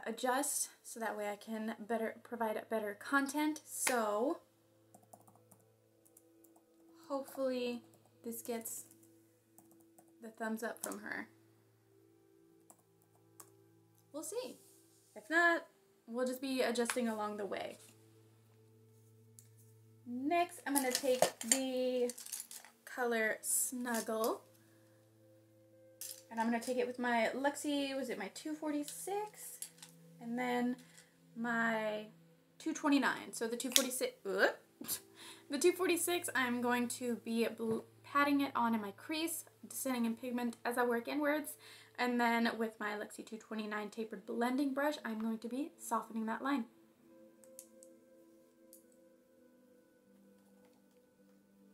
adjust so that way I can provide better content. So hopefully this gets the thumbs up from her. We'll see. If not, we'll just be adjusting along the way. Next, I'm going to take the color Snuggle, and I'm going to take it with my Luxie, was it my 246? And then my 229. So the 246, the 246, I'm going to be patting it on in my crease, descending in pigment as I work inwards. And then with my Luxie 229 tapered blending brush, I'm going to be softening that line.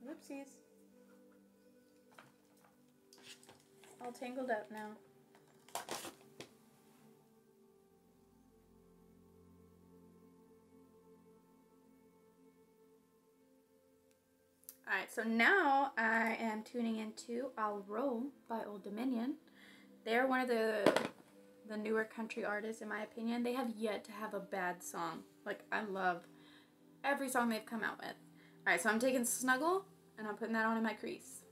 Whoopsies. All tangled up now. Alright, so now I am tuning into I'll Roll by Old Dominion. They're one of the newer country artists, in my opinion. They have yet to have a bad song. Like, I love every song they've come out with. Alright, so I'm taking Snuggle, and I'm putting that on in my crease.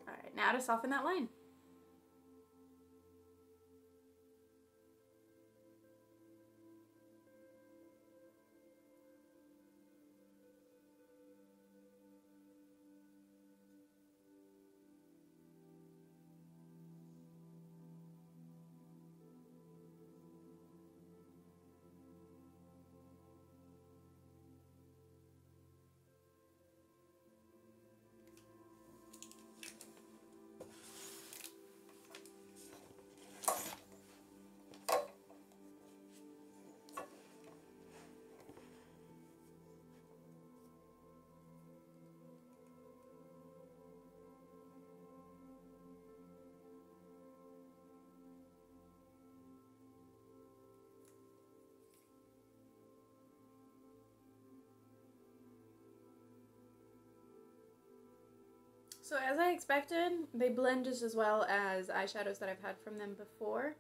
Alright, now to soften that line. So as I expected, they blend just as well as eyeshadows that I've had from them before.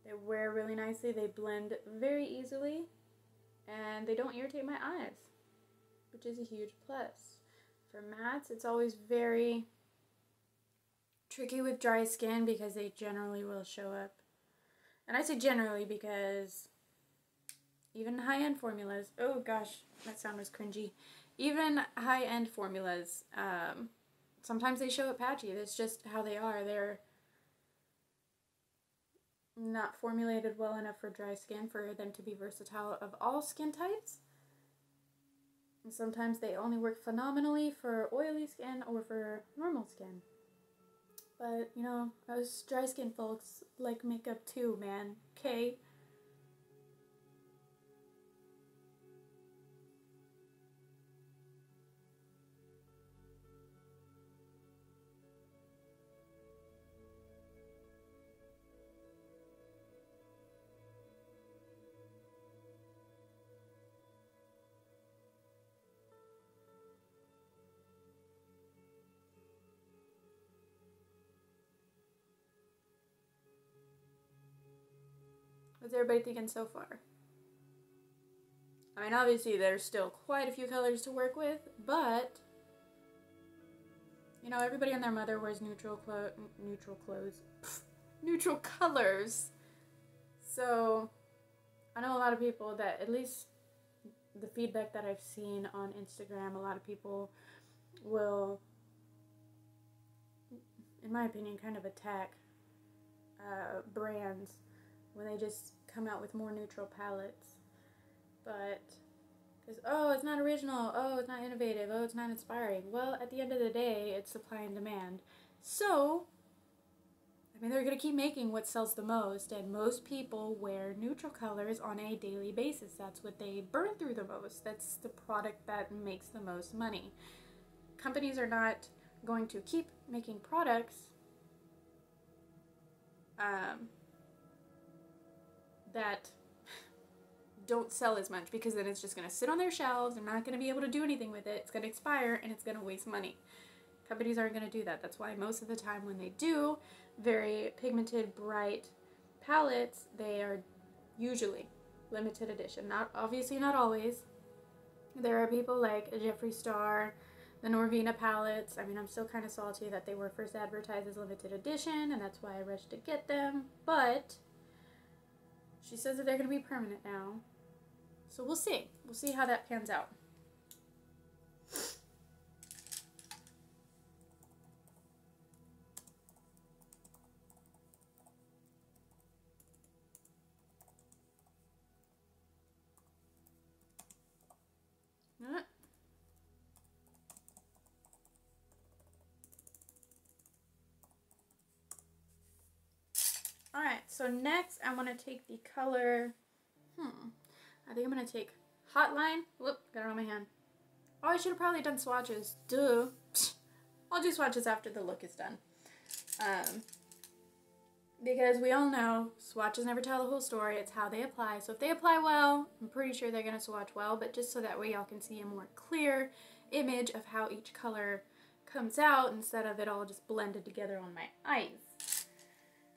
They wear really nicely, they blend very easily, and they don't irritate my eyes, which is a huge plus. For mattes, it's always very tricky with dry skin because they generally will show up. And I say generally because even high-end formulas, oh gosh, that sound was cringy. Even high-end formulas, sometimes they show up patchy. It's just how they are. They're not formulated well enough for dry skin for them to be versatile of all skin types. And sometimes they only work phenomenally for oily skin or for normal skin. But, you know, us dry skin folks like makeup too, man. Okay? What's everybody thinking so far? I mean, obviously there's still quite a few colors to work with, but you know, everybody and their mother wears neutral clothes, neutral colors. So I know a lot of people that, at least the feedback that I've seen on Instagram, a lot of people will, in my opinion, kind of attack brands when they just come out with more neutral palettes. But, because, oh, it's not original, oh, it's not innovative, oh, it's not inspiring. Well, at the end of the day, it's supply and demand. So, I mean, they're going to keep making what sells the most, and most people wear neutral colors on a daily basis. That's what they burn through the most. That's the product that makes the most money. Companies are not going to keep making products that don't sell as much, because then it's just going to sit on their shelves. They're not going to be able to do anything with it. It's going to expire, and it's going to waste money. Companies aren't going to do that. That's why most of the time when they do very pigmented, bright palettes, they are usually limited edition. Obviously not always. There are people like Jeffree Star, the Norvina palettes. I mean, I'm still kind of salty that they were first advertised as limited edition, and that's why I rushed to get them. But she says that they're going to be permanent now. So we'll see. We'll see how that pans out. Alright, so next I want to take the color, I think I'm going to take Hotline. Whoop, got it on my hand. Oh, I should have probably done swatches. Duh. I'll do swatches after the look is done. Because we all know swatches never tell the whole story. It's how they apply. So if they apply well, I'm pretty sure they're going to swatch well. But just so that way y'all can see a more clear image of how each color comes out instead of it all just blended together on my eyes.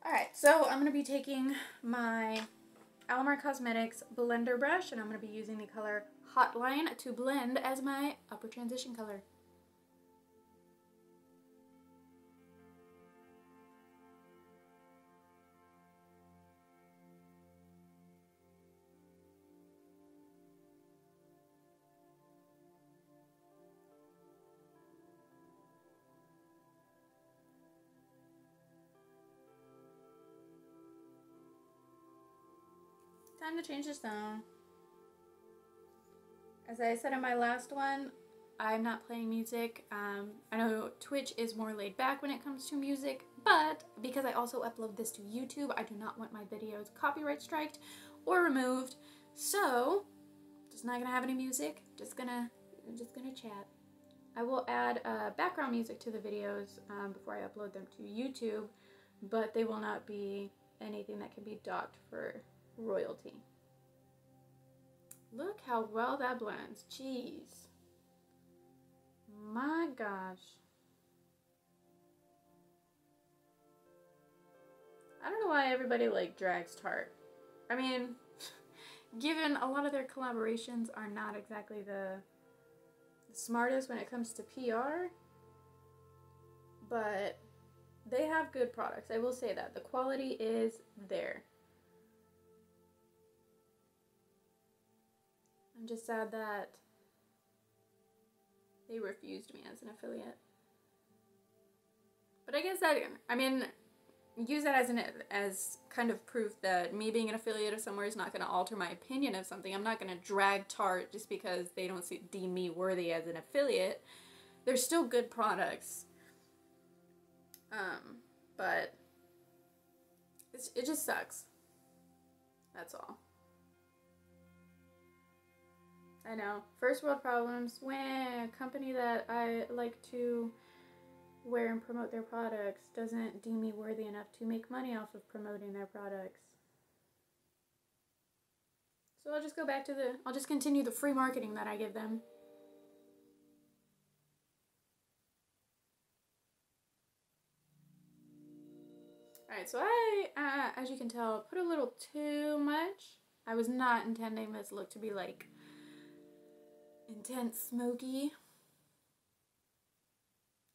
Alright, so I'm going to be taking my Alamar Cosmetics blender brush, and I'm going to be using the color Hotline to blend as my upper transition color. Time to change the tone. As I said in my last one, I'm not playing music. I know Twitch is more laid back when it comes to music, but because I also upload this to YouTube, I do not want my videos copyright striked or removed. So, just not gonna have any music. Just gonna chat. I will add background music to the videos before I upload them to YouTube, but they will not be anything that can be docked for royalty. Look how well that blends. Jeez. My gosh. I don't know why everybody like drags Tarte. I mean, given a lot of their collaborations are not exactly the smartest when it comes to PR, but they have good products. I will say that. The quality is there. I'm just sad that they refused me as an affiliate. But I guess that, I mean, use that as kind of proof that me being an affiliate of somewhere is not going to alter my opinion of something. I'm not going to drag Tarte just because they don't deem me worthy as an affiliate. They're still good products. But it just sucks. That's all. I know. First world problems. When a company that I like to wear and promote their products doesn't deem me worthy enough to make money off of promoting their products. So I'll just go back to I'll just continue the free marketing that I give them. Alright, so I, as you can tell, put a little too much. I was not intending this look to be like intense smoky.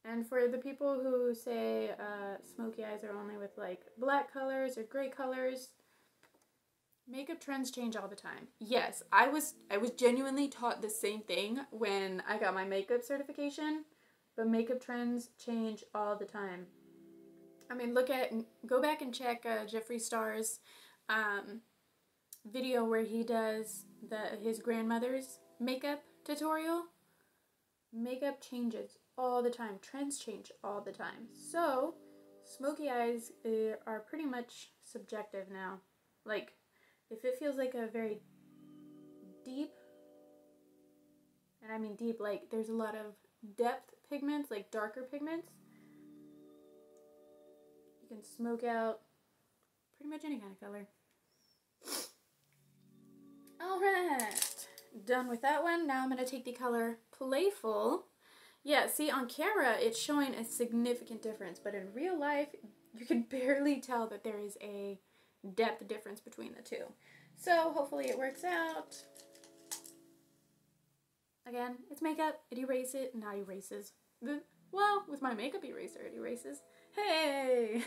And for the people who say smoky eyes are only with like black colors or gray colors, makeup trends change all the time. Yes, I was genuinely taught the same thing when I got my makeup certification, but makeup trends change all the time. I mean, go back and check Jeffree Star's video where he does his grandmother's makeup tutorial. Makeup changes all the time. Trends change all the time. So smoky eyes are pretty much subjective now. Like, if it feels like a very deep, and I mean deep, like there's a lot of depth pigments, like darker pigments, you can smoke out pretty much any kind of color. Alright, done with that one. Now I'm going to take the color Playful. Yeah, see, on camera it's showing a significant difference, but in real life you can barely tell that there is a depth difference between the two. So hopefully it works out. Again, it's makeup, it erases, not erases. Well, with my makeup eraser it erases. Hey!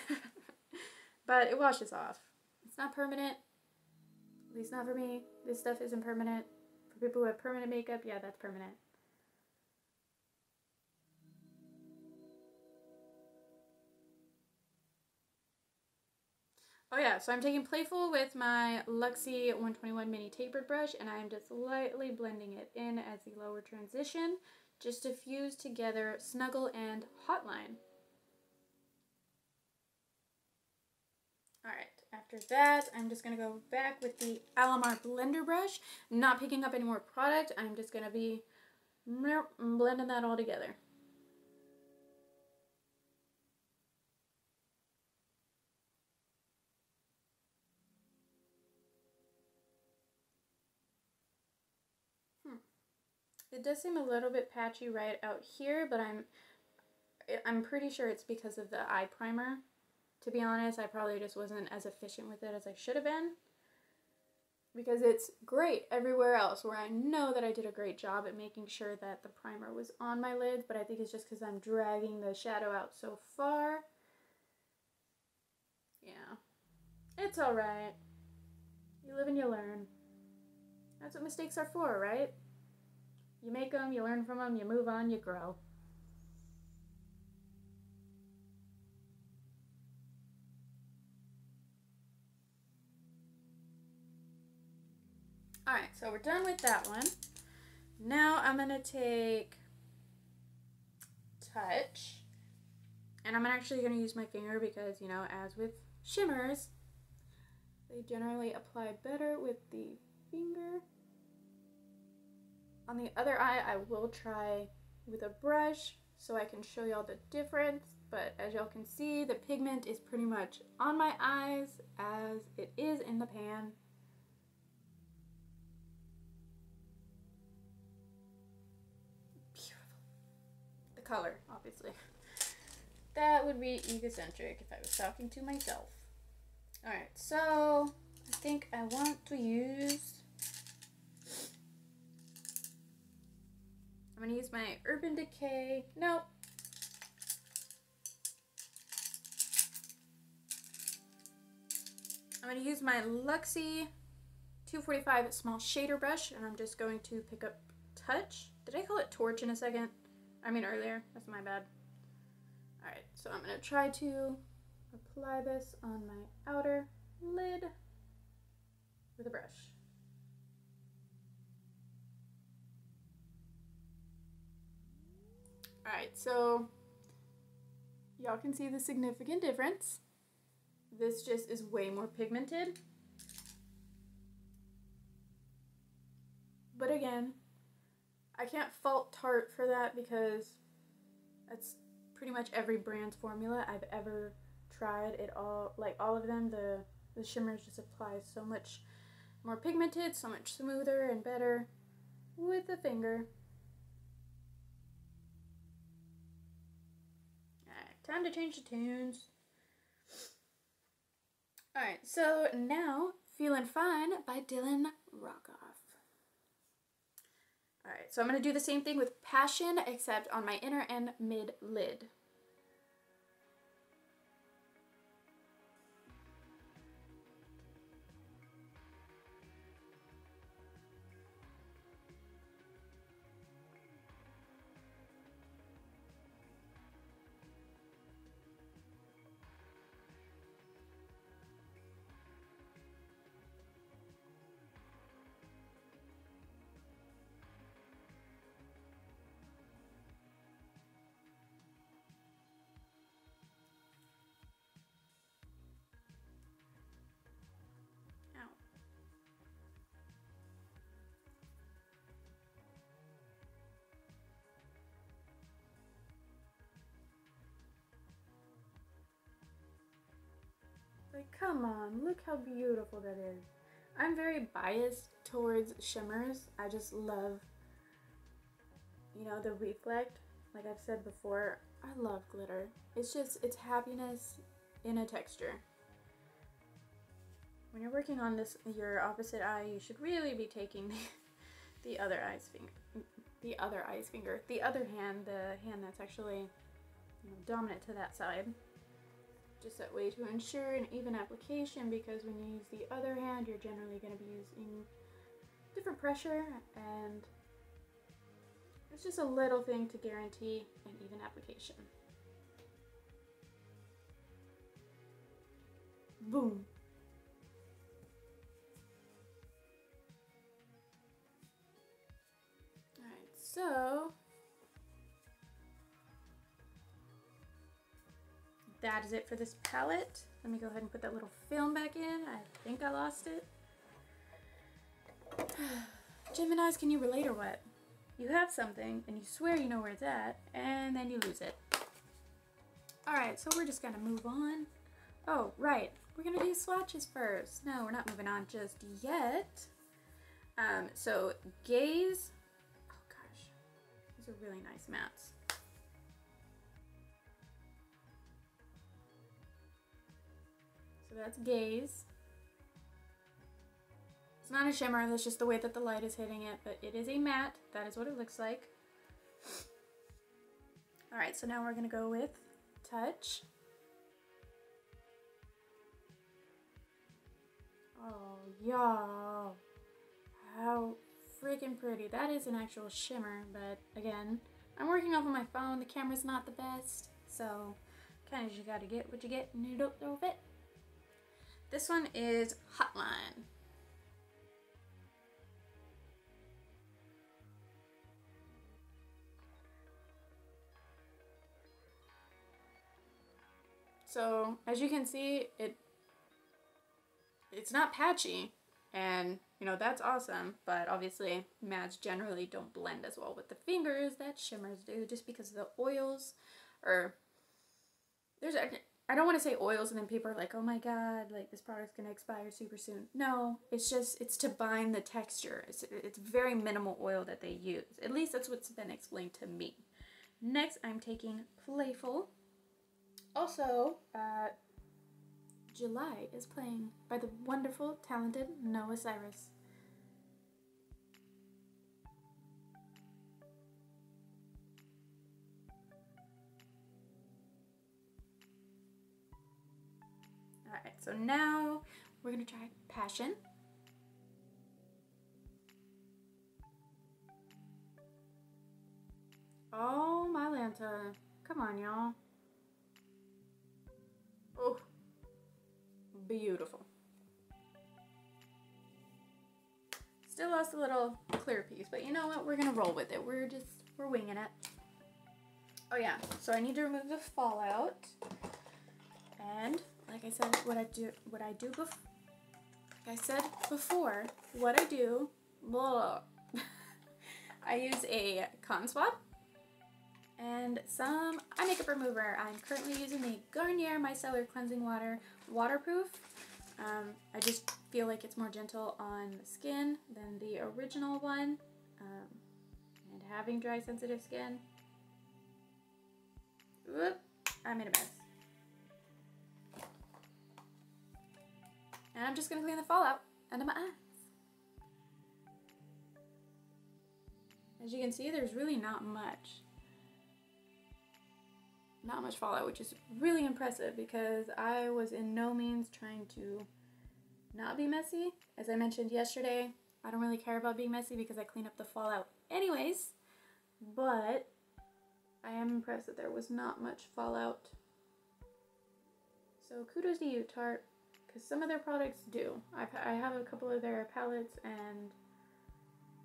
But it washes off. It's not permanent, at least not for me. This stuff isn't permanent. For people who have permanent makeup, yeah, that's permanent. Oh yeah, so I'm taking Playful with my Luxie 121 mini tapered brush, and I'm just lightly blending it in as the lower transition, just to fuse together Snuggle and Hotline. Alright, after that, I'm just going to go back with the Alamar blender brush, not picking up any more product. I'm just going to be blending that all together. It does seem a little bit patchy right out here, but I'm pretty sure it's because of the eye primer. To be honest, I probably just wasn't as efficient with it as I should have been, because it's great everywhere else where I know that I did a great job at making sure that the primer was on my lids, but I think it's just because I'm dragging the shadow out so far. Yeah, it's alright. You live and you learn. That's what mistakes are for, right? You make them, you learn from them, you move on, you grow. Alright, so we're done with that one. Now I'm going to take Touch, and I'm actually going to use my finger because, you know, as with shimmers, they generally apply better with the finger. On the other eye, I will try with a brush so I can show y'all the difference, but as y'all can see, the pigment is pretty much on my eyes as it is in the pan. Beautiful. The color, obviously. That would be egocentric if I was talking to myself. Alright, so I think I want to use... I'm going to use my Urban Decay. Nope. I'm going to use my Luxie 245 small shader brush, and I'm just going to pick up Touch. Did I call it Torch in a second? I mean earlier. That's my bad. Alright, so I'm going to try to apply this on my outer lid with a brush. Alright, so y'all can see the significant difference. This just is way more pigmented. But again, I can't fault Tarte for that because that's pretty much every brand's formula I've ever tried. It all, like all of them, the shimmers just apply so much more pigmented, so much smoother and better with the finger. Time to change the tunes. Alright, so now Feeling Fine by Dylan Rockoff. Alright, so I'm going to do the same thing with Passion, except on my inner and mid lid. Like, come on, look how beautiful that is. I'm very biased towards shimmers. I just love, you know, the reflect. Like I've said before, I love glitter. It's happiness in a texture. When you're working on this, your opposite eye, you should really be taking the other hand, the hand that's actually, you know, dominant to that side. Just that way to ensure an even application, because when you use the other hand, you're generally going to be using different pressure, and it's just a little thing to guarantee an even application. Boom. Alright, so that is it for this palette. Let me go ahead and put that little film back in. I think I lost it. Geminis, can you relate or what? You have something and you swear you know where it's at, and then you lose it. Alright, so we're just gonna move on. Oh, right. We're gonna do swatches first. No, we're not moving on just yet. So Gaze. Oh gosh, these are really nice mattes. So that's Gaze. It's not a shimmer, that's just the way that the light is hitting it, but it is a matte. That is what it looks like. Alright, so now we're gonna go with Touch. Oh, y'all. How freaking pretty. That is an actual shimmer, but again, I'm working off of my phone. The camera's not the best, so kind of you gotta get what you get and you don't know it. This one is Hotline. So as you can see, it's not patchy, and you know that's awesome, but obviously mattes generally don't blend as well with the fingers that shimmers do, just because of the oils. Or I don't want to say oils and then people are like, oh my god, like this product's gonna expire super soon. No, it's to bind the texture. It's very minimal oil that they use. At least that's what's been explained to me. Next, I'm taking Playful. Also, July is playing by the wonderful, talented Noah Cyrus. Alright, so now we're going to try Passion. Oh, my Lanta. Come on, y'all. Oh, beautiful. Still lost a little clear piece, but you know what? We're gonna roll with it. We're winging it. Oh yeah, so I need to remove the fallout. And like I said, what I do I use a cotton swab and some eye makeup remover. I'm currently using the Garnier Micellar Cleansing Water Waterproof. I just feel like it's more gentle on the skin than the original one. And having dry, sensitive skin. Whoop, I made a mess. And I'm just gonna clean the fallout under my eyes. As you can see, there's really not much fallout, which is really impressive because I was in no means trying to not be messy. As I mentioned yesterday, I don't really care about being messy because I clean up the fallout anyways, but I am impressed that there was not much fallout. So kudos to you, Tarte, because some of their products do. I have a couple of their palettes and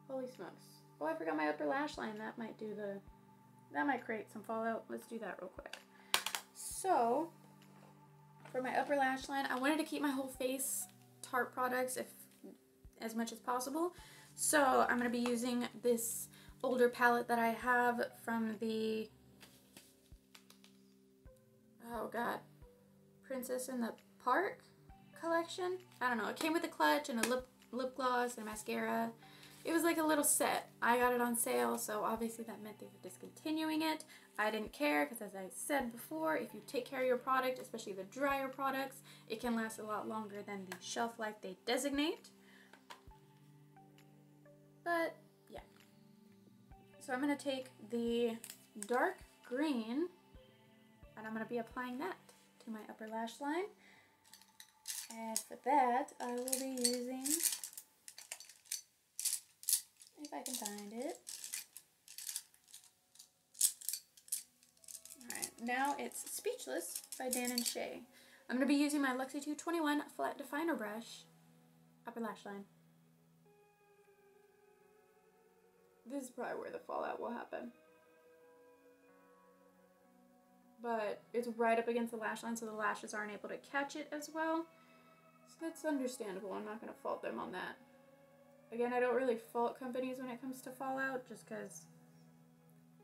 holy smokes. Oh, I forgot my upper lash line. That might create some fallout. Let's do that real quick. So, for my upper lash line, I wanted to keep my whole face Tarte products as much as possible. So, I'm going to be using this older palette that I have from the, oh god, Princess in the Park. collection. I don't know. It came with a clutch and a lip gloss and a mascara. It was like a little set. I got it on sale, so obviously that meant they were discontinuing it. I didn't care because, as I said before, if you take care of your product, especially the drier products, it can last a lot longer than the shelf life they designate. But yeah. So I'm going to take the dark green and I'm going to be applying that to my upper lash line. And for that, I will be using, if I can find it. Alright, now it's Speechless by Dan and Shay. I'm going to be using my Luxie 221 flat definer brush, upper lash line. This is probably where the fallout will happen. But it's right up against the lash line, so the lashes aren't able to catch it as well. So that's understandable. I'm not going to fault them on that. Again, I don't really fault companies when it comes to fallout, just because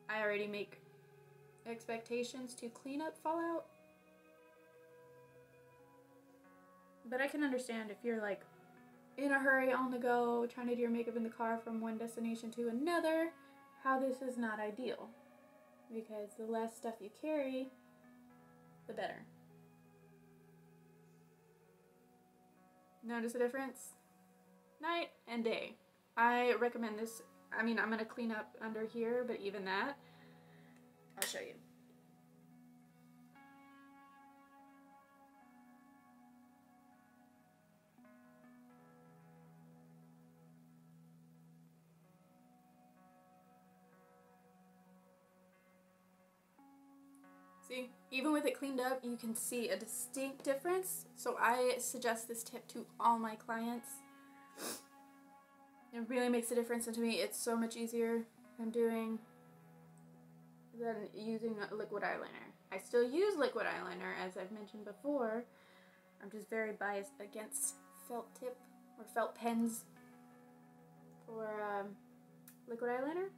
I already make expectations to clean up fallout. But I can understand if you're like in a hurry, on the go, trying to do your makeup in the car from one destination to another, how this is not ideal. Because the less stuff you carry, the better. Notice the difference? Night and day. I recommend this. I mean, I'm going to clean up under here, but even that, I'll show you. See, even with it cleaned up, you can see a distinct difference. So I suggest this tip to all my clients. It really makes a difference, and to me, it's so much easier than using a liquid eyeliner. I still use liquid eyeliner, as I've mentioned before. I'm just very biased against felt tip or felt pens for liquid eyeliner.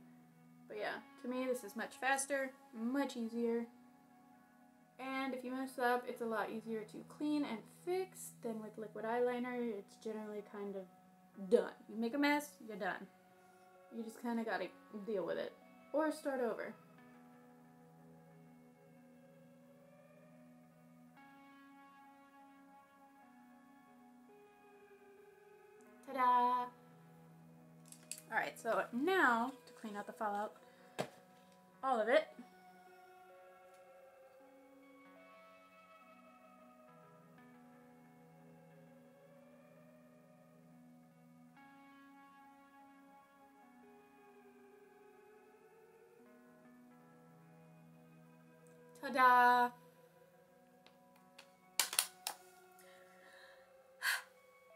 But yeah, to me, this is much faster, much easier. And if you mess up, it's a lot easier to clean and fix than with liquid eyeliner. It's generally kind of done. You make a mess, you're done. You just kind of got to deal with it. Or start over. Ta-da! Alright, so now, to clean out the fallout, all of it, ta-da!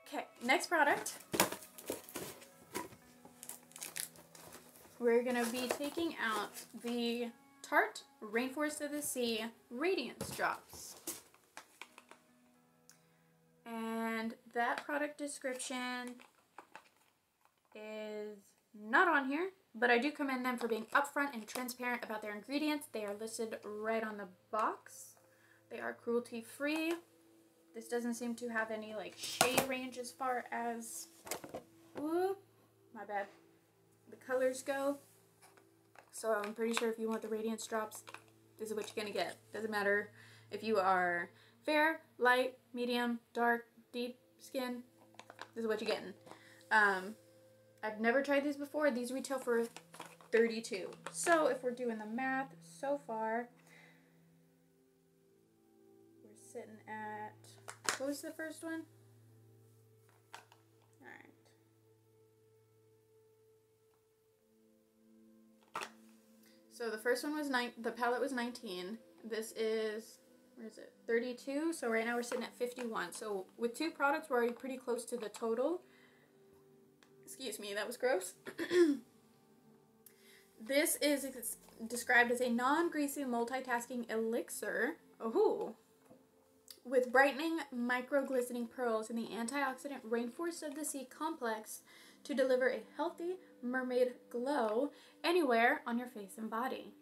Okay, next product. We're going to be taking out the Tarte Rainforest of the Sea Radiance Drops. And that product description is not on here, but I do commend them for being upfront and transparent about their ingredients. They are listed right on the box. They are cruelty-free. This doesn't seem to have any like shade range as far as, ooh, my bad, the colors go. So I'm pretty sure if you want the Radiance Drops, this is what you're gonna get. Doesn't matter if you are fair, light, medium, dark, deep skin, this is what you're getting. I've never tried these before. These retail for $32. So if we're doing the math so far, we're sitting at, what was the first one? Alright. So the first one was the palette was 19. This is, where is it? 32. So right now we're sitting at 51. So with two products, we're already pretty close to the total. Excuse me, that was gross. This is described as a non-greasy multitasking elixir. Oh, with brightening micro-glistening pearls in the antioxidant Rainforest of the Sea complex to deliver a healthy mermaid glow anywhere on your face and body.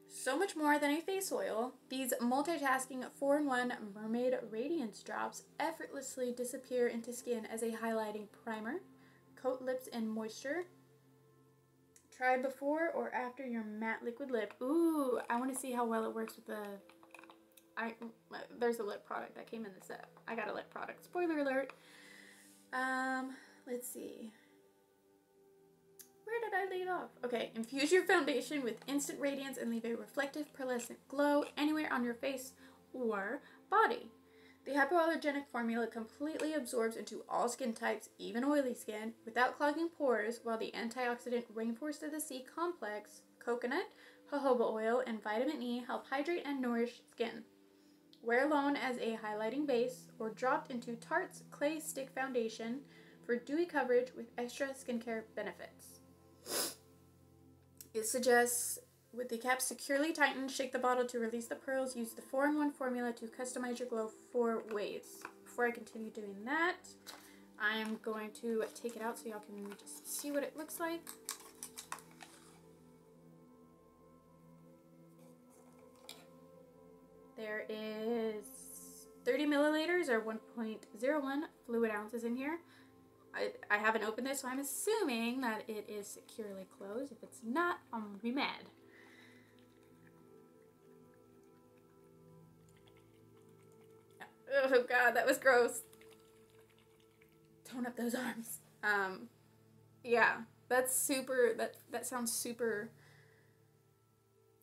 So much more than a face oil, these multitasking 4-in-1 Mermaid Radiance Drops effortlessly disappear into skin as a highlighting primer. Coat lips in moisture. Try before or after your matte liquid lip. Ooh, I want to see how well it works with the... there's a lip product that came in the set. I got a lip product. Spoiler alert. Let's see. Where did I leave off? Okay, infuse your foundation with instant radiance and leave a reflective, pearlescent glow anywhere on your face or body. The hypoallergenic formula completely absorbs into all skin types, even oily skin, without clogging pores, while the antioxidant Rainforest of the Sea complex, coconut, jojoba oil, and vitamin E help hydrate and nourish skin. Wear alone as a highlighting base or dropped into Tarte's Clay Stick Foundation for dewy coverage with extra skincare benefits. It suggests, with the cap securely tightened, shake the bottle to release the pearls. Use the 4-in-1 formula to customize your glow 4 ways. Before I continue doing that, I am going to take it out so y'all can just see what it looks like. There is 30 milliliters or 1.01 fluid ounces in here. I haven't opened this, so I'm assuming that it is securely closed. If it's not, I'm gonna be mad. Oh god, that was gross. Tone up those arms. Yeah, that's super, that sounds super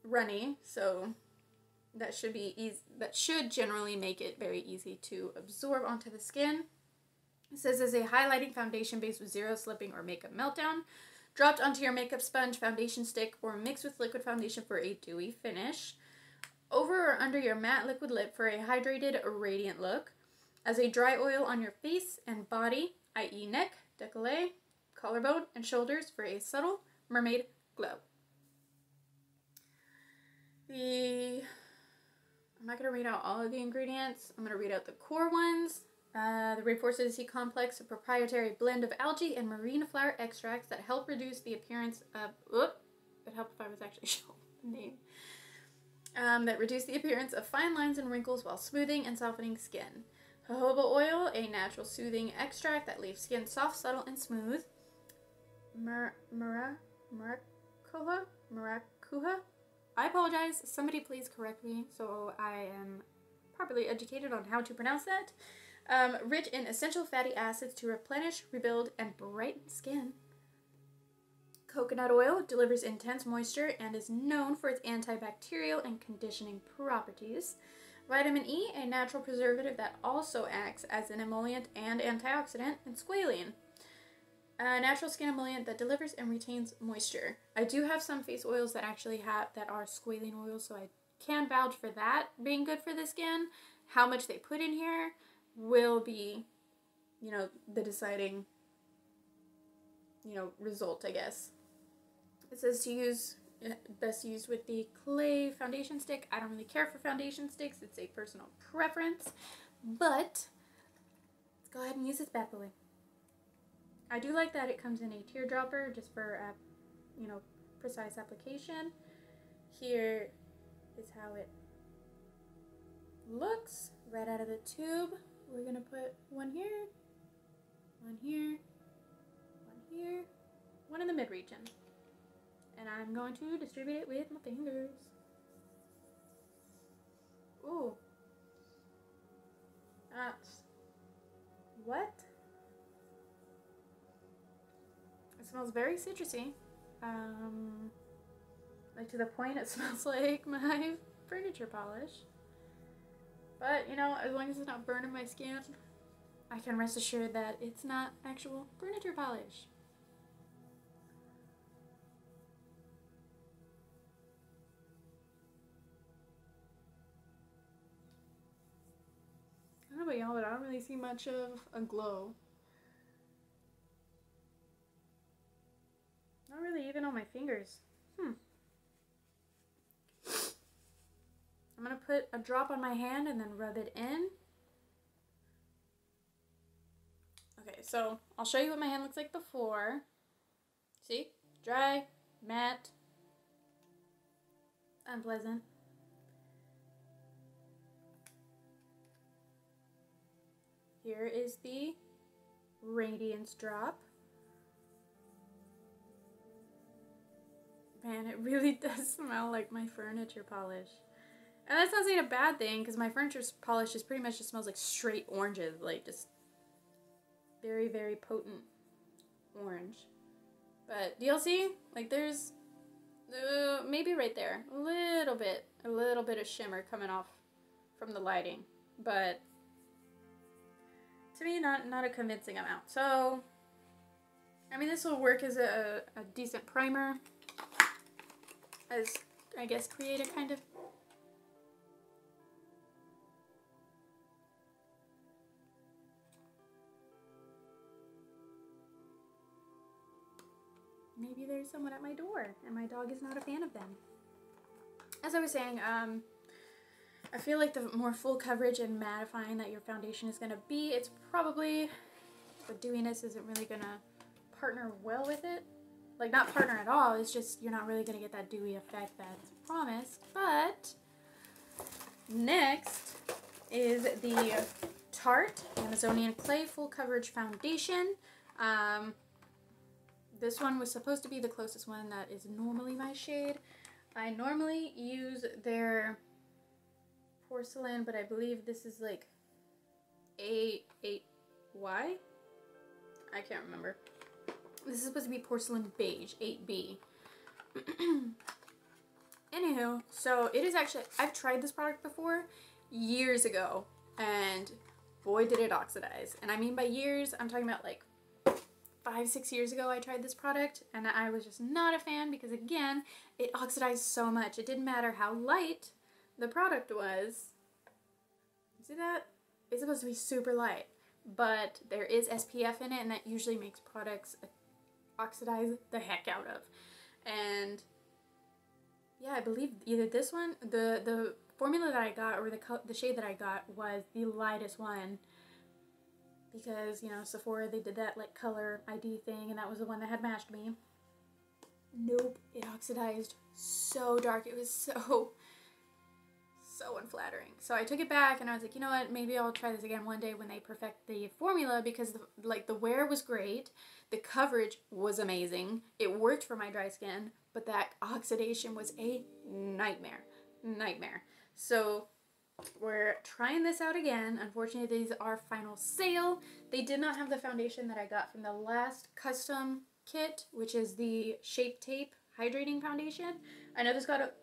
runny, so that should be easy. That should generally make it very easy to absorb onto the skin. It says as a highlighting foundation base with zero slipping or makeup meltdown, dropped onto your makeup sponge, foundation stick, or mixed with liquid foundation for a dewy finish. Over or under your matte liquid lip for a hydrated, radiant look. As a dry oil on your face and body, i.e. neck, décolleté, collarbone, and shoulders for a subtle mermaid glow. I'm not going to read out all of the ingredients. I'm going to read out the core ones. The Rainforest of the Sea complex, a proprietary blend of algae and marine flower extracts that help reduce the appearance of... It'd help if I was actually showing the name. That reduce the appearance of fine lines and wrinkles while smoothing and softening skin. Jojoba oil, a natural soothing extract that leaves skin soft, subtle, and smooth. Maracuja? I apologize. Somebody please correct me so I am properly educated on how to pronounce that. Rich in essential fatty acids to replenish, rebuild, and brighten skin. Coconut oil delivers intense moisture and is known for its antibacterial and conditioning properties. Vitamin E, a natural preservative that also acts as an emollient and antioxidant, and squalene, a natural skin emollient that delivers and retains moisture. I do have some face oils that actually are squalene oils, so I can vouch for that being good for the skin. How much they put in here will be, the deciding, result, I guess. It says to use, best used with the clay foundation stick. I don't really care for foundation sticks. It's a personal preference. But, let's go ahead and use this bad boy. I do like that it comes in a teardropper just for, precise application. Here is how it looks right out of the tube. We're going to put one here, one here, one here, one in the mid-region. And I'm going to distribute it with my fingers. Ooh. That's... what? It smells very citrusy. Like to the point it smells like my furniture polish. But, as long as it's not burning my skin, I can rest assured that it's not actual furniture polish. I don't know about y'all, but I don't really see much of a glow. Not really even on my fingers. I'm going to put a drop on my hand and then rub it in. Okay, so I'll show you what my hand looks like before. See? Dry, matte. unpleasant. Here is the Radiance Drop. Man, it really does smell like my furniture polish. And that's not saying a bad thing, because my furniture polish just pretty much just smells like straight oranges. Like, just very, very potent orange. But DLC, like, there's maybe right there, a little bit of shimmer coming off from the lighting. But to me, not a convincing amount. So, I mean, this will work as a decent primer. As, I guess, create a kind of maybe there's someone at my door and my dog is not a fan of them. As I was saying, I feel like the more full coverage and mattifying that your foundation is going to be, it's probably, the dewiness isn't really going to partner well with it. Like, not partner at all, it's just you're not really going to get that dewy effect that's promised. But next is the Tarte Amazonian Clay Full Coverage Foundation. This one was supposed to be the closest one that is normally my shade. I normally use their porcelain, but I believe this is like A8Y? I can't remember. This is supposed to be porcelain beige, 8B. Anywho, so it is actually, I've tried this product before years ago, and boy did it oxidize. And I mean by years, I'm talking about like 5-6 years ago I tried this product, and I was just not a fan because, again, it oxidized so much. It didn't matter how light the product was. See that? It's supposed to be super light, but there is SPF in it, and that usually makes products oxidize the heck out of. And yeah, I believe either this one, the formula that I got, or the shade that I got, was the lightest one, because, you know, Sephora, they did that like color ID thing, and that was the one that had matched me. Nope, it oxidized so dark. It was so unflattering. So I took it back, and I was like, you know what, maybe I'll try this again one day when they perfect the formula, because the wear was great, the coverage was amazing, it worked for my dry skin, but that oxidation was a nightmare. So we're trying this out again. Unfortunately, these are final sale. They did not have the foundation that I got from the last custom kit, which is the Shape Tape Hydrating Foundation. I know this got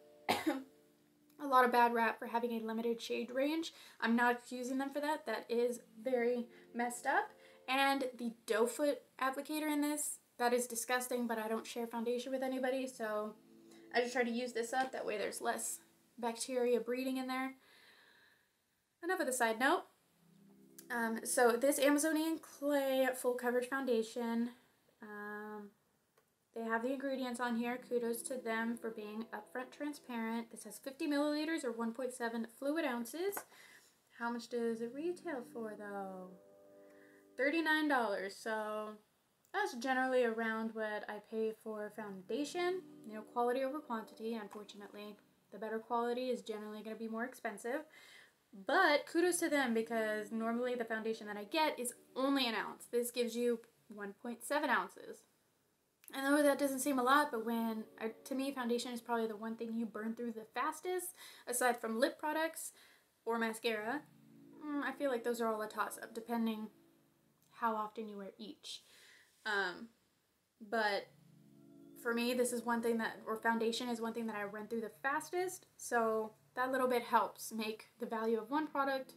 a lot of bad rap for having a limited shade range. I'm not accusing them for that. That is very messed up. And the doe foot applicator in this, that is disgusting, but I don't share foundation with anybody, so I just try to use this up. That way there's less bacteria breeding in there. Enough of the side note. So this Amazonian Clay Full Coverage Foundation, they have the ingredients on here. Kudos to them for being upfront transparent. This has 50 milliliters or 1.7 fluid ounces. How much does it retail for though? $39. So that's generally around what I pay for foundation. You know, quality over quantity. Unfortunately, the better quality is generally going to be more expensive. But kudos to them, because normally the foundation that I get is only an ounce. This gives you 1.7 ounces. I know that doesn't seem a lot, but to me, foundation is probably the one thing you burn through the fastest, aside from lip products or mascara. I feel like those are all a toss-up, depending how often you wear each. But for me, this is one thing foundation is one thing that I run through the fastest, so that little bit helps make the value of one product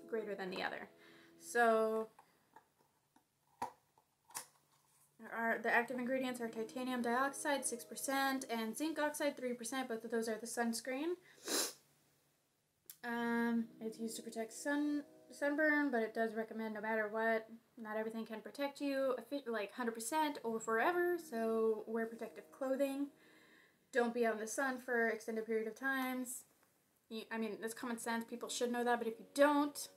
greater than the other. So the active ingredients are titanium dioxide 6% and zinc oxide 3%. Both of those are the sunscreen. It's used to protect sunburn, but it does recommend no matter what. Not everything can protect you like 100% or forever, so wear protective clothing. Don't be out in the sun for extended period of times. I mean, it's common sense. People should know that, but if you don't,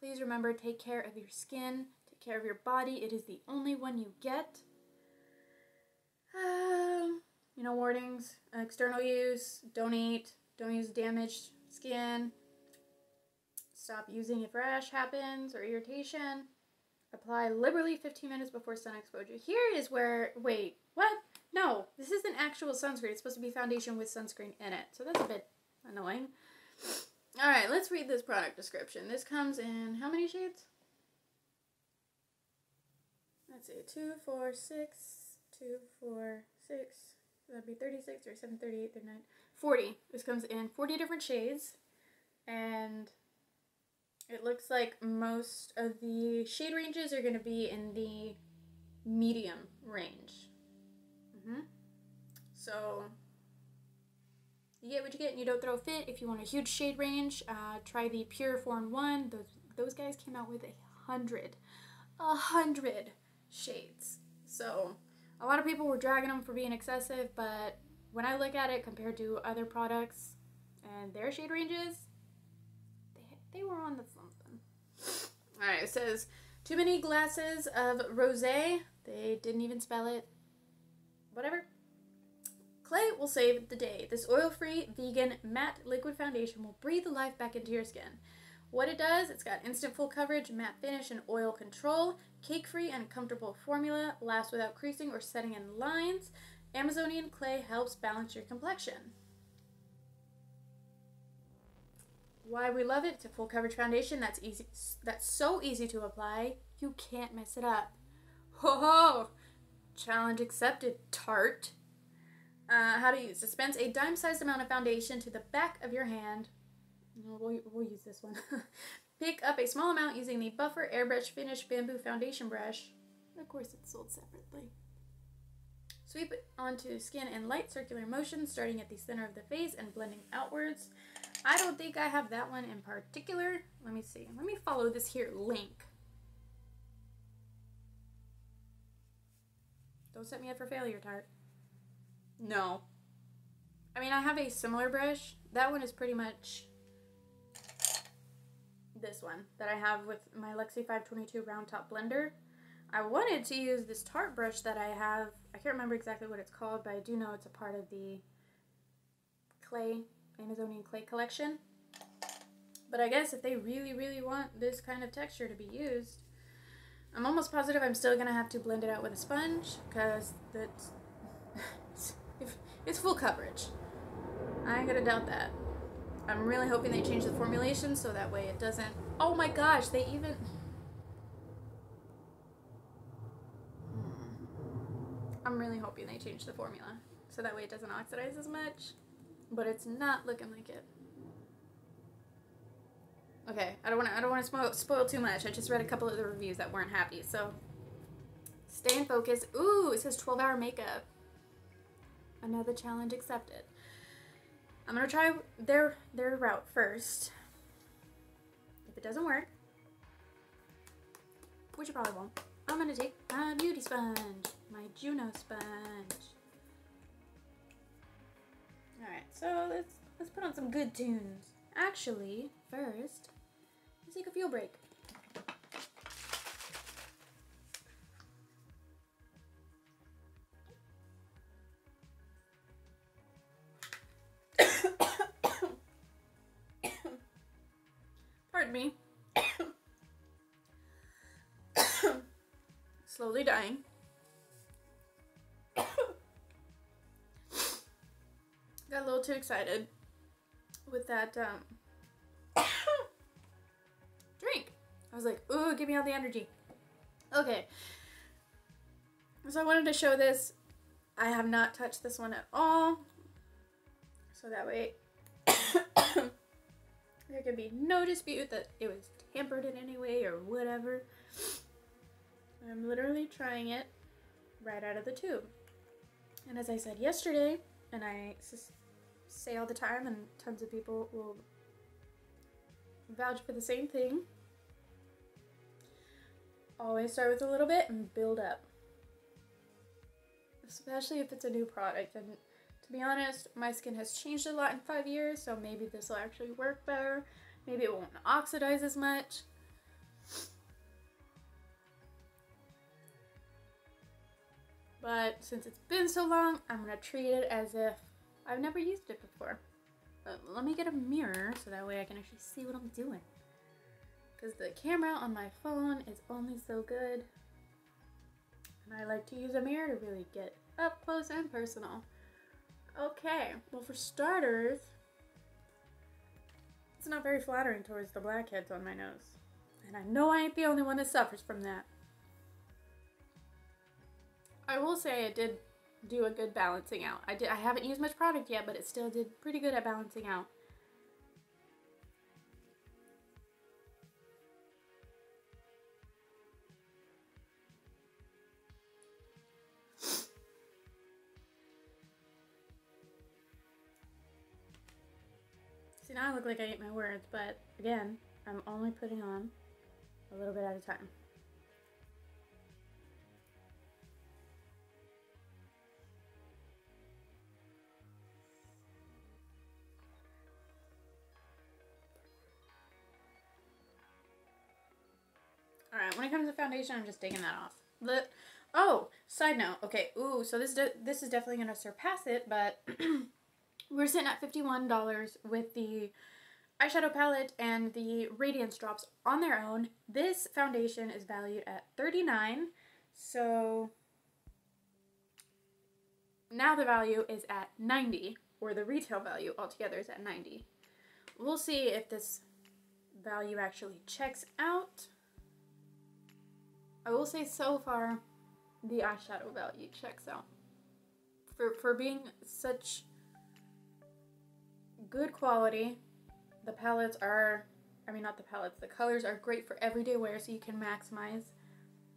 please remember, take care of your skin. Take care of your body. It is the only one you get. you know, warnings, external use, don't eat, don't use damaged skin, stop using if rash happens or irritation, apply liberally 15 minutes before sun exposure. Here is where, wait, what? No, this isn't actual sunscreen. It's supposed to be foundation with sunscreen in it. So that's a bit annoying. All right, let's read this product description. This comes in how many shades? Let's see, 2, 4, 6, 2, 4, 6. That'd be 36 or 7, 38, 39, 40. This comes in 40 different shades. And it looks like most of the shade ranges are going to be in the medium range. So you get what you get and you don't throw a fit. If you want a huge shade range, try the Pure 4-in-1. Those guys came out with 100 shades. So a lot of people were dragging them for being excessive, but when I look at it compared to other products and their shade ranges, they were on the something. Alright, it says, too many glasses of rosé. They didn't even spell it. Whatever. Clay will save the day. This oil-free, vegan, matte liquid foundation will breathe life back into your skin. What it does, it's got instant full coverage, matte finish, and oil control, cake-free and comfortable formula, lasts without creasing or setting in lines. Amazonian clay helps balance your complexion. Why we love it, it's a full coverage foundation that's easy. That's so easy to apply, you can't mess it up. Ho ho! Challenge accepted, Tarte. How to use. Dispense a dime-sized amount of foundation to the back of your hand. We'll use this one. Pick up a small amount using the Buffer Airbrush Finish Bamboo Foundation Brush. Of course, it's sold separately. Sweep it onto skin in light circular motion, starting at the center of the face and blending outwards. I don't think I have that one in particular. Let me see. Let me follow this here link. Don't set me up for failure, Tarte. No. I mean, I have a similar brush. That one is pretty much this one that I have with my Lexi 522 round top blender. I wanted to use this Tarte brush that I have. I can't remember exactly what it's called, but I do know it's a part of the clay, Amazonian clay collection. But I guess if they really, really want this kind of texture to be used, I'm almost positive I'm still going to have to blend it out with a sponge, because it's full coverage. I ain't gonna doubt that. I'm really hoping they change the formulation so that way it doesn't... Oh my gosh, they even... I'm really hoping they change the formula so that way it doesn't oxidize as much, but it's not looking like it. Okay, I don't want to spoil too much. I just read a couple of the reviews that weren't happy, so stay in focus. Ooh, it says 12-hour makeup. Another challenge accepted. I'm gonna try their route first. If it doesn't work, which it probably won't, I'm gonna take my beauty sponge, my Juno sponge. All right, so let's put on some good tunes. Actually, first, let's take a fuel break. Pardon me. Slowly dying. Got a little too excited with that drink. I was like, ooh, give me all the energy. Okay. So I wanted to show this. I have not touched this one at all. So that way there can be no dispute that it was tampered in any way or whatever. I'm literally trying it right out of the tube. And as I said yesterday, and I say all the time, and tons of people will vouch for the same thing, always start with a little bit and build up. Especially if it's a new product. And to be honest, my skin has changed a lot in 5 years, so maybe this will actually work better. Maybe it won't oxidize as much. But since it's been so long, I'm going to treat it as if I've never used it before. But let me get a mirror so that way I can actually see what I'm doing. Because the camera on my phone is only so good. And I like to use a mirror to really get up close and personal. Okay, well for starters, it's not very flattering towards the blackheads on my nose. And I know I ain't the only one that suffers from that. I will say it did do a good balancing out. I haven't used much product yet, but it still did pretty good at balancing out. See, now I look like I ate my words, but again, I'm only putting on a little bit at a time. Alright, when it comes to foundation, I'm just taking that off. Oh, side note. Okay, ooh, so this is definitely going to surpass it, but we're sitting at $51 with the eyeshadow palette and the radiance drops on their own. This foundation is valued at $39, so now the value is at $90, or the retail value altogether is at $90. We'll see if this value actually checks out. I will say so far, the eyeshadow value checks out. For being such good quality, the palettes are, I mean not the palettes, the colors are great for everyday wear, so you can maximize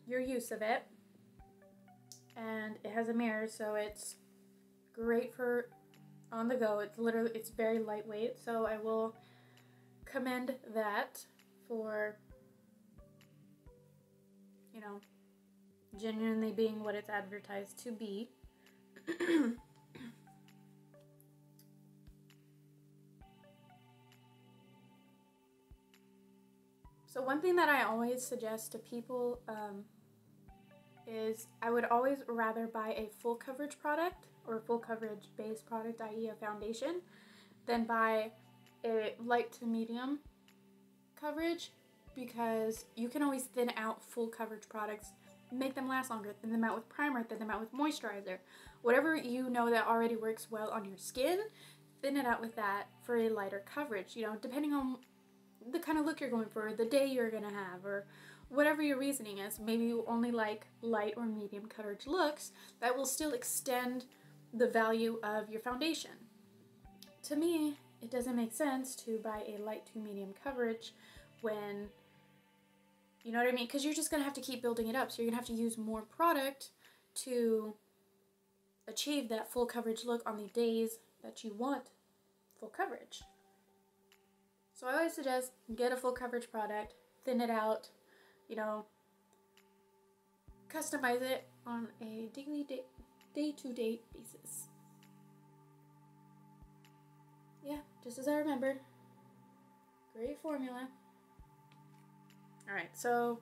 your use of it. And it has a mirror, so it's great for on the go. It's very lightweight, so I will commend that for, you know, genuinely being what it's advertised to be. So one thing that I always suggest to people is I would always rather buy a full coverage product or a full coverage base product, i.e. a foundation, than buy a light to medium coverage, because you can always thin out full coverage products, make them last longer, thin them out with primer, thin them out with moisturizer. Whatever you know that already works well on your skin, thin it out with that for a lighter coverage, you know, depending on the kind of look you're going for, the day you're gonna have, or whatever your reasoning is. Maybe you only like light or medium coverage looks that will still extend the value of your foundation. To me, it doesn't make sense to buy a light to medium coverage when, you know what I mean? Because you're just gonna have to keep building it up, so you're gonna have to use more product to achieve that full coverage look on the days that you want full coverage. So I always suggest get a full coverage product, thin it out, you know, customize it on a day-to-day basis. Yeah, just as I remembered. Great formula. Alright, so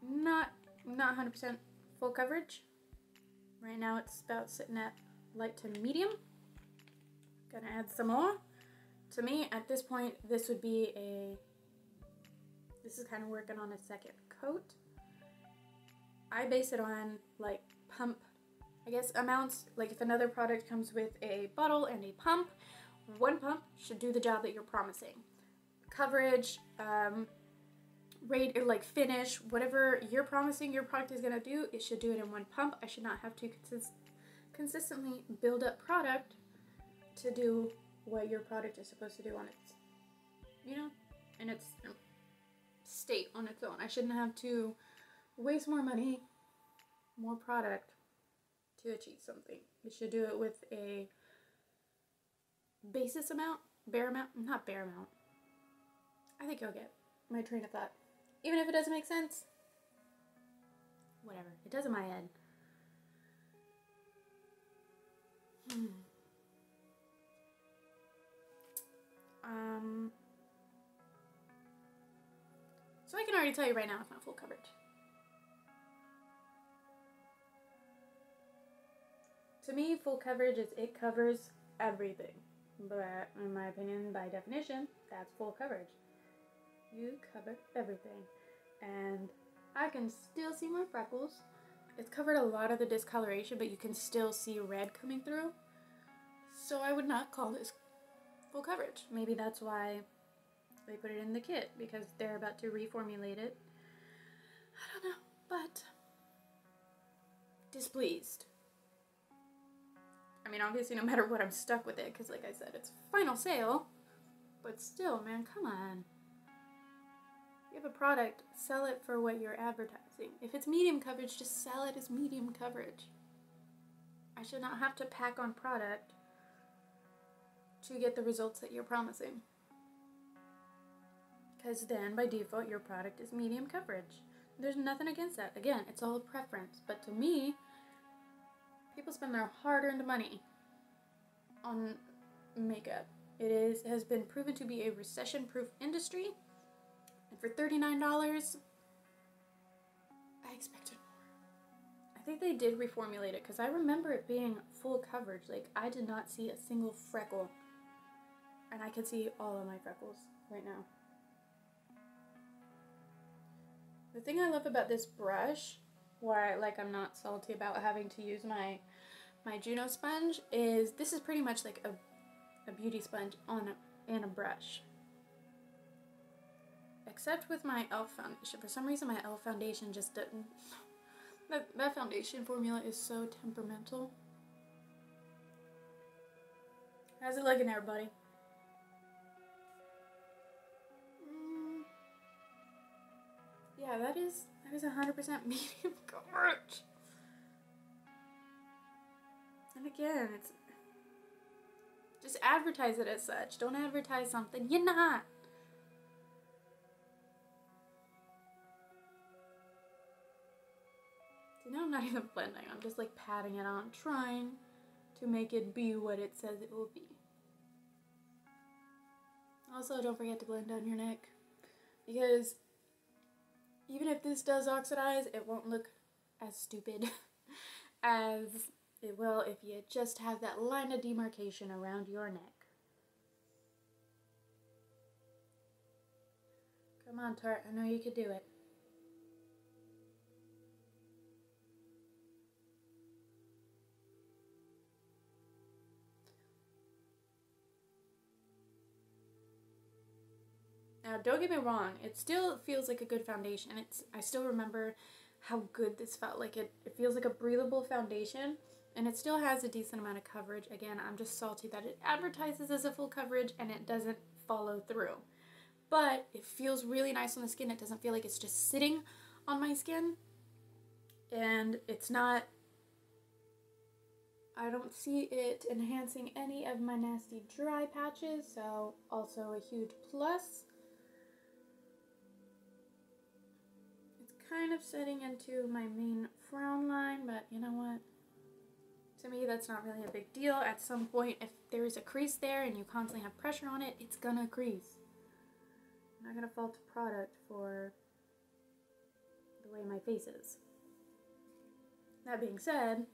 not 100% full coverage. Right now it's about sitting at light to medium. Gonna add some more. To me, at this point, this is kind of working on a second coat. I base it on like pump, I guess, amounts. Like if another product comes with a bottle and a pump, one pump should do the job that you're promising. Coverage, rate, or like finish, whatever you're promising your product is gonna do, it should do it in one pump. I should not have to consistently build up product to do what your product is supposed to do on its, you know, in its state on its own. I shouldn't have to waste more money, more product to achieve something. It should do it with a basis amount, bare amount, not bare amount. I think you'll get my train of thought. Even if it doesn't make sense, whatever, it does in my head. So I can already tell you right now it's not full coverage. To me, full coverage is it covers everything. But in my opinion, by definition, that's full coverage. You cover everything. And I can still see my freckles. It's covered a lot of the discoloration, but you can still see red coming through. So I would not call this full coverage. Maybe that's why they put it in the kit, because they're about to reformulate it. I don't know, but displeased. I mean, obviously, no matter what, I'm stuck with it, because like I said, it's final sale. But still, man, come on. You have a product, sell it for what you're advertising. If it's medium coverage, just sell it as medium coverage. I should not have to pack on product to get the results that you're promising. Because then, by default, your product is medium coverage. There's nothing against that. Again, it's all a preference. But to me, people spend their hard-earned money on makeup. It has been proven to be a recession-proof industry. And for $39, I expected more. I think they did reformulate it, because I remember it being full coverage. Like, I did not see a single freckle. And I can see all of my freckles right now. The thing I love about this brush, why I'm not salty about having to use my Juno sponge, is this is pretty much like a beauty sponge and a brush. Except with my e.l.f. foundation. For some reason my e.l.f. foundation just didn't... That foundation formula is so temperamental. How's it looking, everybody? Yeah, that is 100% medium coverage. And again, it's just advertise it as such. Don't advertise something you're not. See, now I'm not even blending. I'm just like patting it on, trying to make it be what it says it will be. Also, don't forget to blend down your neck, because even if this does oxidize, it won't look as stupid as it will if you just have that line of demarcation around your neck. Come on, Tarte, I know you could do it. Now, don't get me wrong, it still feels like a good foundation. I still remember how good this felt. Like it feels like a breathable foundation, and it still has a decent amount of coverage. Again, I'm just salty that it advertises as a full coverage and it doesn't follow through. But it feels really nice on the skin. It doesn't feel like it's just sitting on my skin. And it's not... I don't see it enhancing any of my nasty dry patches, so also a huge plus. Kind of setting into my main frown line, but you know what? To me, that's not really a big deal. At some point, if there is a crease there and you constantly have pressure on it, it's gonna crease. I'm not gonna fault the product for the way my face is. That being said,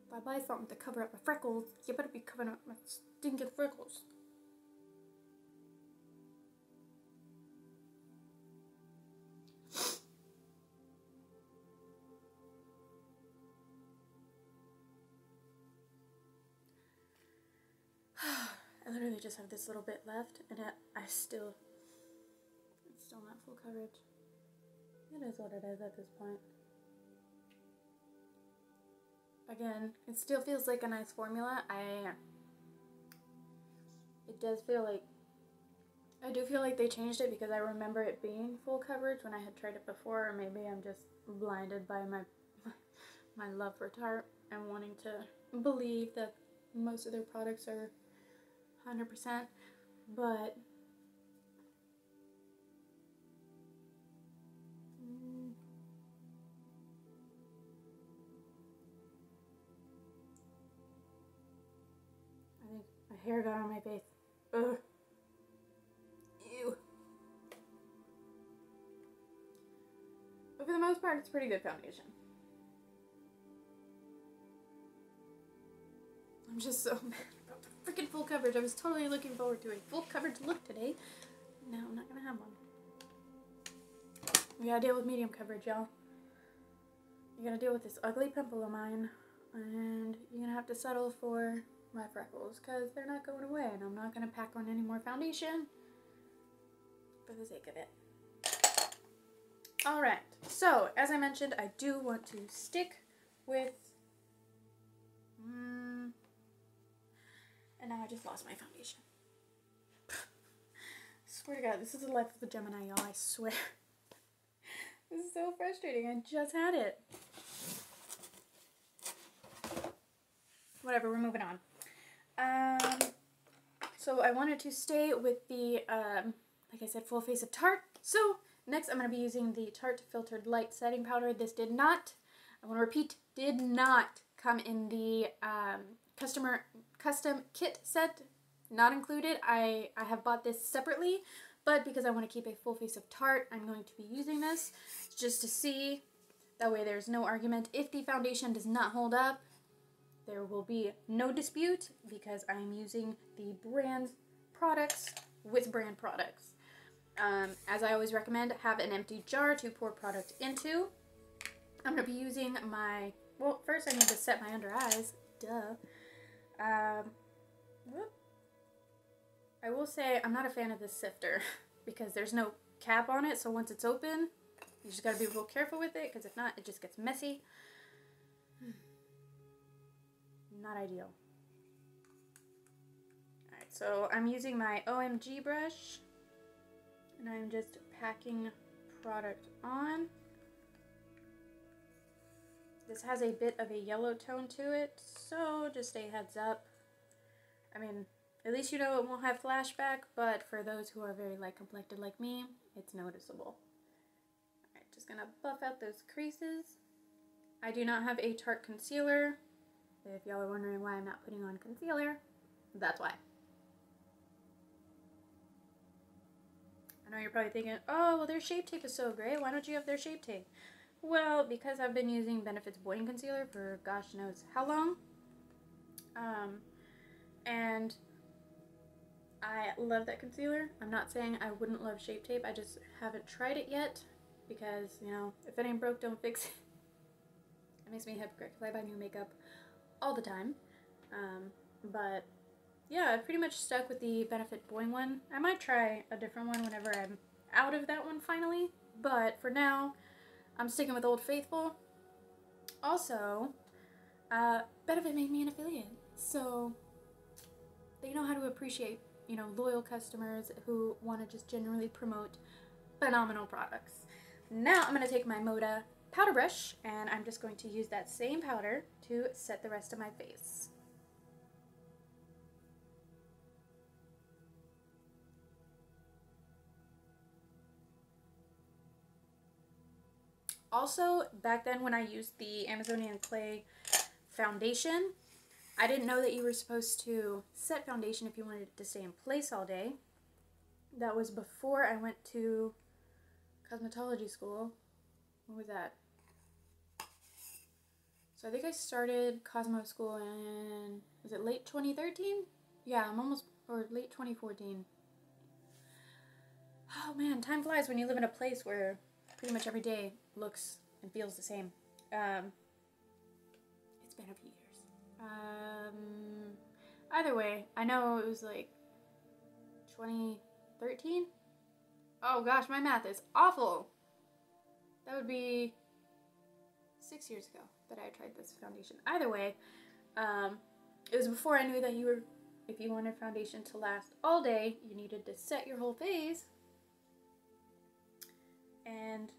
if I buy something to cover up my freckles, you better be covering up my stinking freckles. I literally just have this little bit left, and it's still not full coverage. It is what it is at this point. Again, it still feels like a nice formula. It does feel like, I do feel like they changed it, because I remember it being full coverage when I had tried it before, or maybe I'm just blinded by my love for Tarte and wanting to believe that most of their products are 100%, but I think my hair got on my face. Ugh. Ew. But for the most part, it's a pretty good foundation. I'm just so mad about the freaking full coverage. I was totally looking forward to a full coverage look today. No, I'm not gonna have one. We gotta deal with medium coverage, y'all. You gotta deal with this ugly pimple of mine, and you're gonna have to settle for my freckles because they're not going away, and I'm not gonna pack on any more foundation for the sake of it. Alright, so as I mentioned, I do want to stick with and now I just lost my foundation. Swear to God, this is the life of the Gemini, y'all, I swear. This is so frustrating. I just had it. Whatever, we're moving on. So I wanted to stay with the, like I said, full face of Tarte. So next I'm going to be using the Tarte Filtered Light Setting Powder. This did not, I want to repeat, did not come in the custom kit set. Not included. I have bought this separately, but because I want to keep a full face of Tarte, I'm going to be using this just to see. That way there's no argument. If the foundation does not hold up, there will be no dispute because I'm using the brand products with brand products. As I always recommend, have an empty jar to pour product into. I'm going to be using my, well, first I need to set my under eyes. Duh. I will say I'm not a fan of this sifter because there's no cap on it, so once it's open, you just gotta be real careful with it because if not, it just gets messy. Not ideal. Alright, so I'm using my OMG brush and I'm just packing product on. This has a bit of a yellow tone to it, so just a heads up. I mean, at least you know it won't have flashback, but for those who are very light complected like me, it's noticeable. Alright, just gonna buff out those creases. I do not have a Tarte concealer. If y'all are wondering why I'm not putting on concealer, that's why. I know you're probably thinking, oh, well, their Shape Tape is so great. Why don't you have their Shape Tape? Well, because I've been using Benefit's Buoyant Concealer for gosh knows how long. And I love that concealer. I'm not saying I wouldn't love Shape Tape. I just haven't tried it yet because, you know, if it ain't broke, don't fix it. It makes me a hypocrite because I buy new makeup all the time. But yeah, I've pretty much stuck with the Benefit Buoyant one. I might try a different one whenever I'm out of that one finally. But for now, I'm sticking with Old Faithful. Also, Benefit made me an affiliate. So they know how to appreciate, you know, loyal customers who want to just generally promote phenomenal products. Now I'm going to take my Moda powder brush and I'm just going to use that same powder to set the rest of my face. Also, back then when I used the Amazonian Clay foundation, I didn't know that you were supposed to set foundation if you wanted it to stay in place all day. That was before I went to cosmetology school. When was that? So I think I started Cosmo school in, was it late 2013? Yeah, I'm almost, or late 2014. Oh man, time flies when you live in a place where pretty much every day looks and feels the same. It's been a few years. Either way, I know it was like 2013. Oh gosh, my math is awful. That would be 6 years ago that I tried this foundation. Either way, it was before I knew that you were, if you wanted foundation to last all day, you needed to set your whole face. And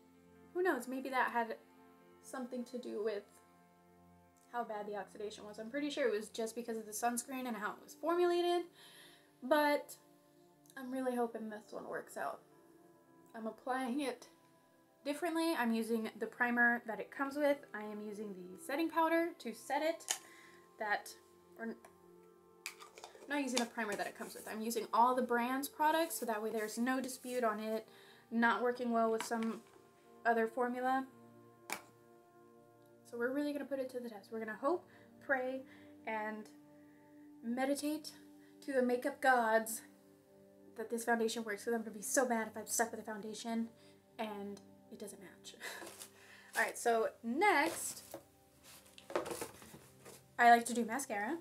who knows, maybe that had something to do with how bad the oxidation was. I'm pretty sure it was just because of the sunscreen and how it was formulated, but I'm really hoping this one works out. I'm applying it differently. I'm using the primer that it comes with. I am using the setting powder to set it. I'm not using the primer that it comes with. I'm using all the brand's products so that way there's no dispute on it not working well with some other formula. So we're really going to put it to the test. We're going to hope, pray, and meditate to the makeup gods that this foundation works, because I'm going to be so mad if I'm stuck with a foundation and it doesn't match. Alright, so next, I like to do mascara.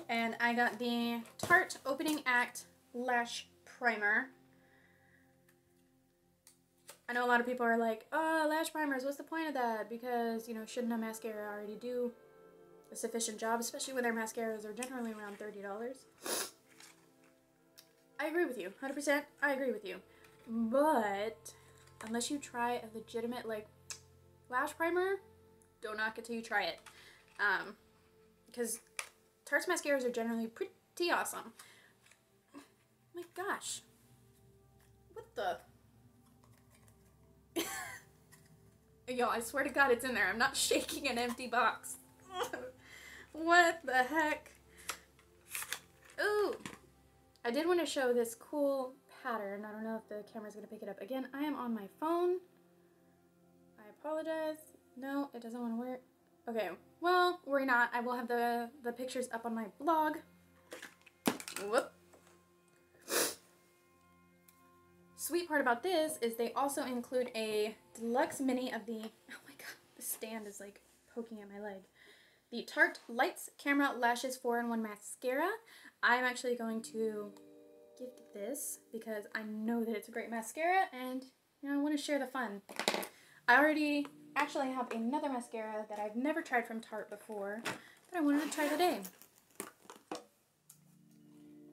And I got the Tarte Opening Act Lash Primer. I know a lot of people are like, oh, lash primers, what's the point of that? Because, you know, shouldn't a mascara already do a sufficient job, especially when their mascaras are generally around $30. I agree with you, 100%, I agree with you. But, unless you try a legitimate, like, lash primer, don't knock it till you try it. Because Tarte's mascaras are generally pretty awesome. Oh my gosh. What the? Yo, I swear to God it's in there. I'm not shaking an empty box. What the heck? Ooh. I did want to show this cool pattern. I don't know if the camera's going to pick it up. Again, I am on my phone. I apologize. No, it doesn't want to work. Okay, well, worry not. I will have the pictures up on my blog. Whoop. Sweet part about this is they also include a deluxe mini of the, oh my god, the stand is like poking at my leg. The Tarte Lights Camera Lashes 4-in-1 Mascara. I'm actually going to gift this because I know that it's a great mascara and, you know, I want to share the fun. I already actually have another mascara that I've never tried from Tarte before that I wanted to try today.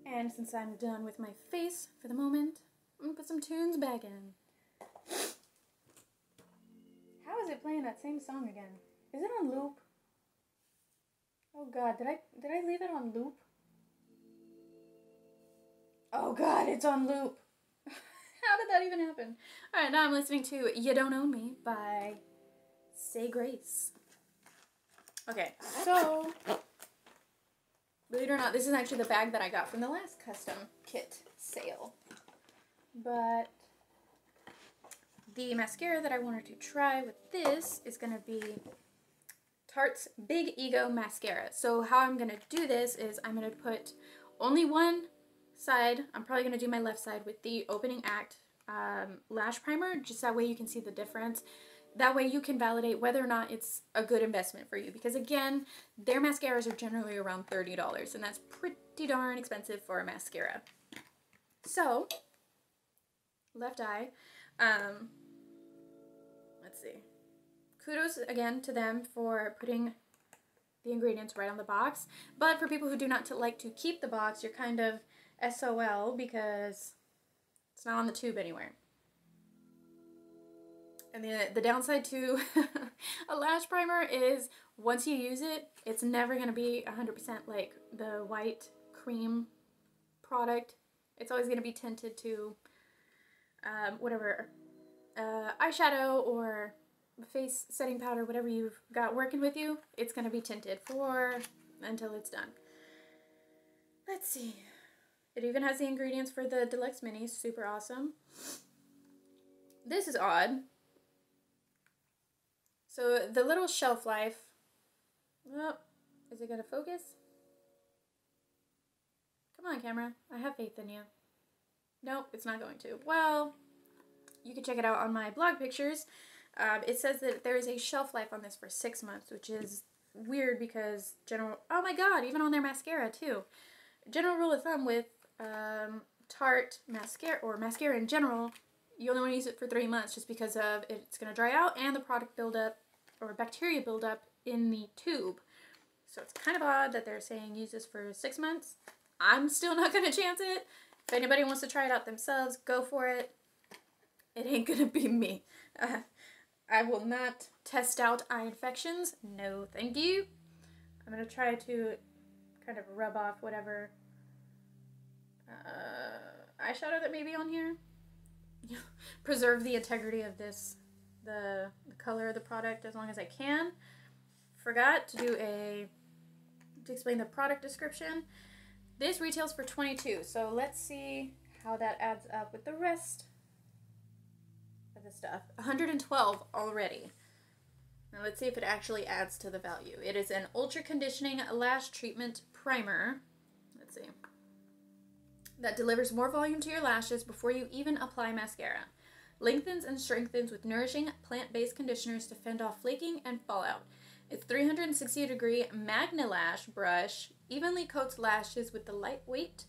And since I'm done with my face for the moment, I'm going to put some tunes back in. How is it playing that same song again? Is it on loop? Oh god, did I leave it on loop? Oh god, it's on loop. How did that even happen? Alright, now I'm listening to You Don't Own Me by Say Grace. Okay, so, believe it or not, this is actually the bag that I got from the last custom kit sale. But the mascara that I wanted to try with this is going to be Tarte's Big Ego Mascara. So how I'm going to do this is I'm going to put only one side. I'm probably going to do my left side with the Opening Act lash primer, just that way you can see the difference. That way you can validate whether or not it's a good investment for you. Because again, their mascaras are generally around $30, and that's pretty darn expensive for a mascara. So, left eye. Let's see. Kudos again to them for putting the ingredients right on the box. But for people who do not like to keep the box, you're kind of SOL because it's not on the tube anywhere. And the downside to a lash primer is once you use it, it's never going to be 100% like the white cream product. It's always going to be tinted to whatever eyeshadow or face setting powder, whatever you've got working with you, it's going to be tinted until it's done. Let's see. It even has the ingredients for the deluxe mini. Super awesome. This is odd. So the little shelf life. Oh, is it going to focus? Come on, camera. I have faith in you. Nope, it's not going to. Well, you can check it out on my blog pictures. It says that there is a shelf life on this for 6 months, which is weird because oh my god, even on their mascara too. General rule of thumb with Tarte mascara, or mascara in general, you only want to use it for 3 months just because of it's going to dry out and the product buildup or bacteria buildup in the tube. So it's kind of odd that they're saying use this for 6 months. I'm still not going to chance it. If anybody wants to try it out themselves, go for it. It ain't going to be me. I will not test out eye infections. No, thank you. I'm going to try to kind of rub off whatever eyeshadow that may be on here. Preserve the integrity of this, the color of the product as long as I can. Forgot to explain the product description. This retails for $22, so let's see how that adds up with the rest of the stuff. $112 already. Now let's see if it actually adds to the value. It is an ultra conditioning lash treatment primer. that delivers more volume to your lashes before you even apply mascara. Lengthens and strengthens with nourishing plant-based conditioners to fend off flaking and fallout. Its 360-degree Magna Lash brush evenly coats lashes with the lightweight,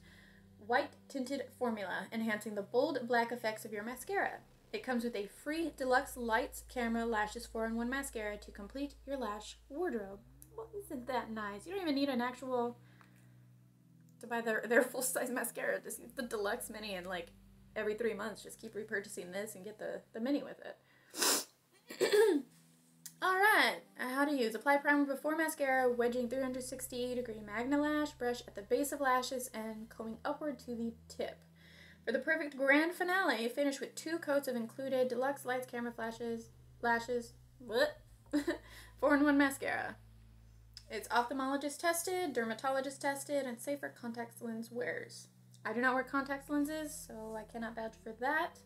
white-tinted formula, enhancing the bold black effects of your mascara. It comes with a free deluxe lights camera lashes 4-in-1 mascara to complete your lash wardrobe. Well, isn't that nice? You don't even need an actual to buy their full-size mascara. Just use the deluxe mini and like every 3 months just keep repurchasing this and get the mini with it. Alright, how to use. Apply primer before mascara, wedging 360-degree Magna Lash brush at the base of lashes and combing upward to the tip. For the perfect grand finale, finish with 2 coats of included deluxe lights camera lashes, 4-in-1 mascara. It's ophthalmologist tested, dermatologist tested, and safe for contact lens wearers. I do not wear contact lenses, so I cannot vouch for that.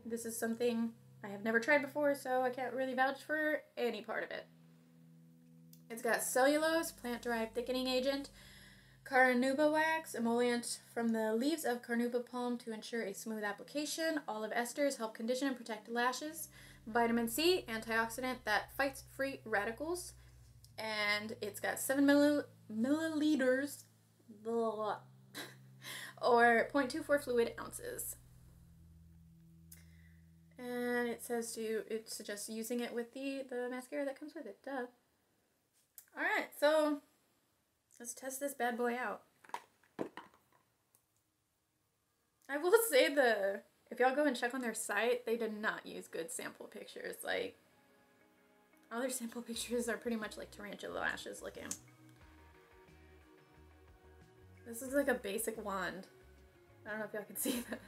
This is something I have never tried before, so I can't really vouch for any part of it. It's got cellulose, plant-derived thickening agent, carnauba wax, emollient from the leaves of carnauba palm to ensure a smooth application. Olive esters help condition and protect lashes. Vitamin C, antioxidant that fights free radicals. And it's got 7 milliliters, or 0.24 fluid ounces. And it suggests using it with the mascara that comes with it. Duh. Alright, so let's test this bad boy out. I will say if y'all go and check on their site, they did not use good sample pictures. Like, all their sample pictures are pretty much like tarantula lashes looking. This is like a basic wand. I don't know if y'all can see that.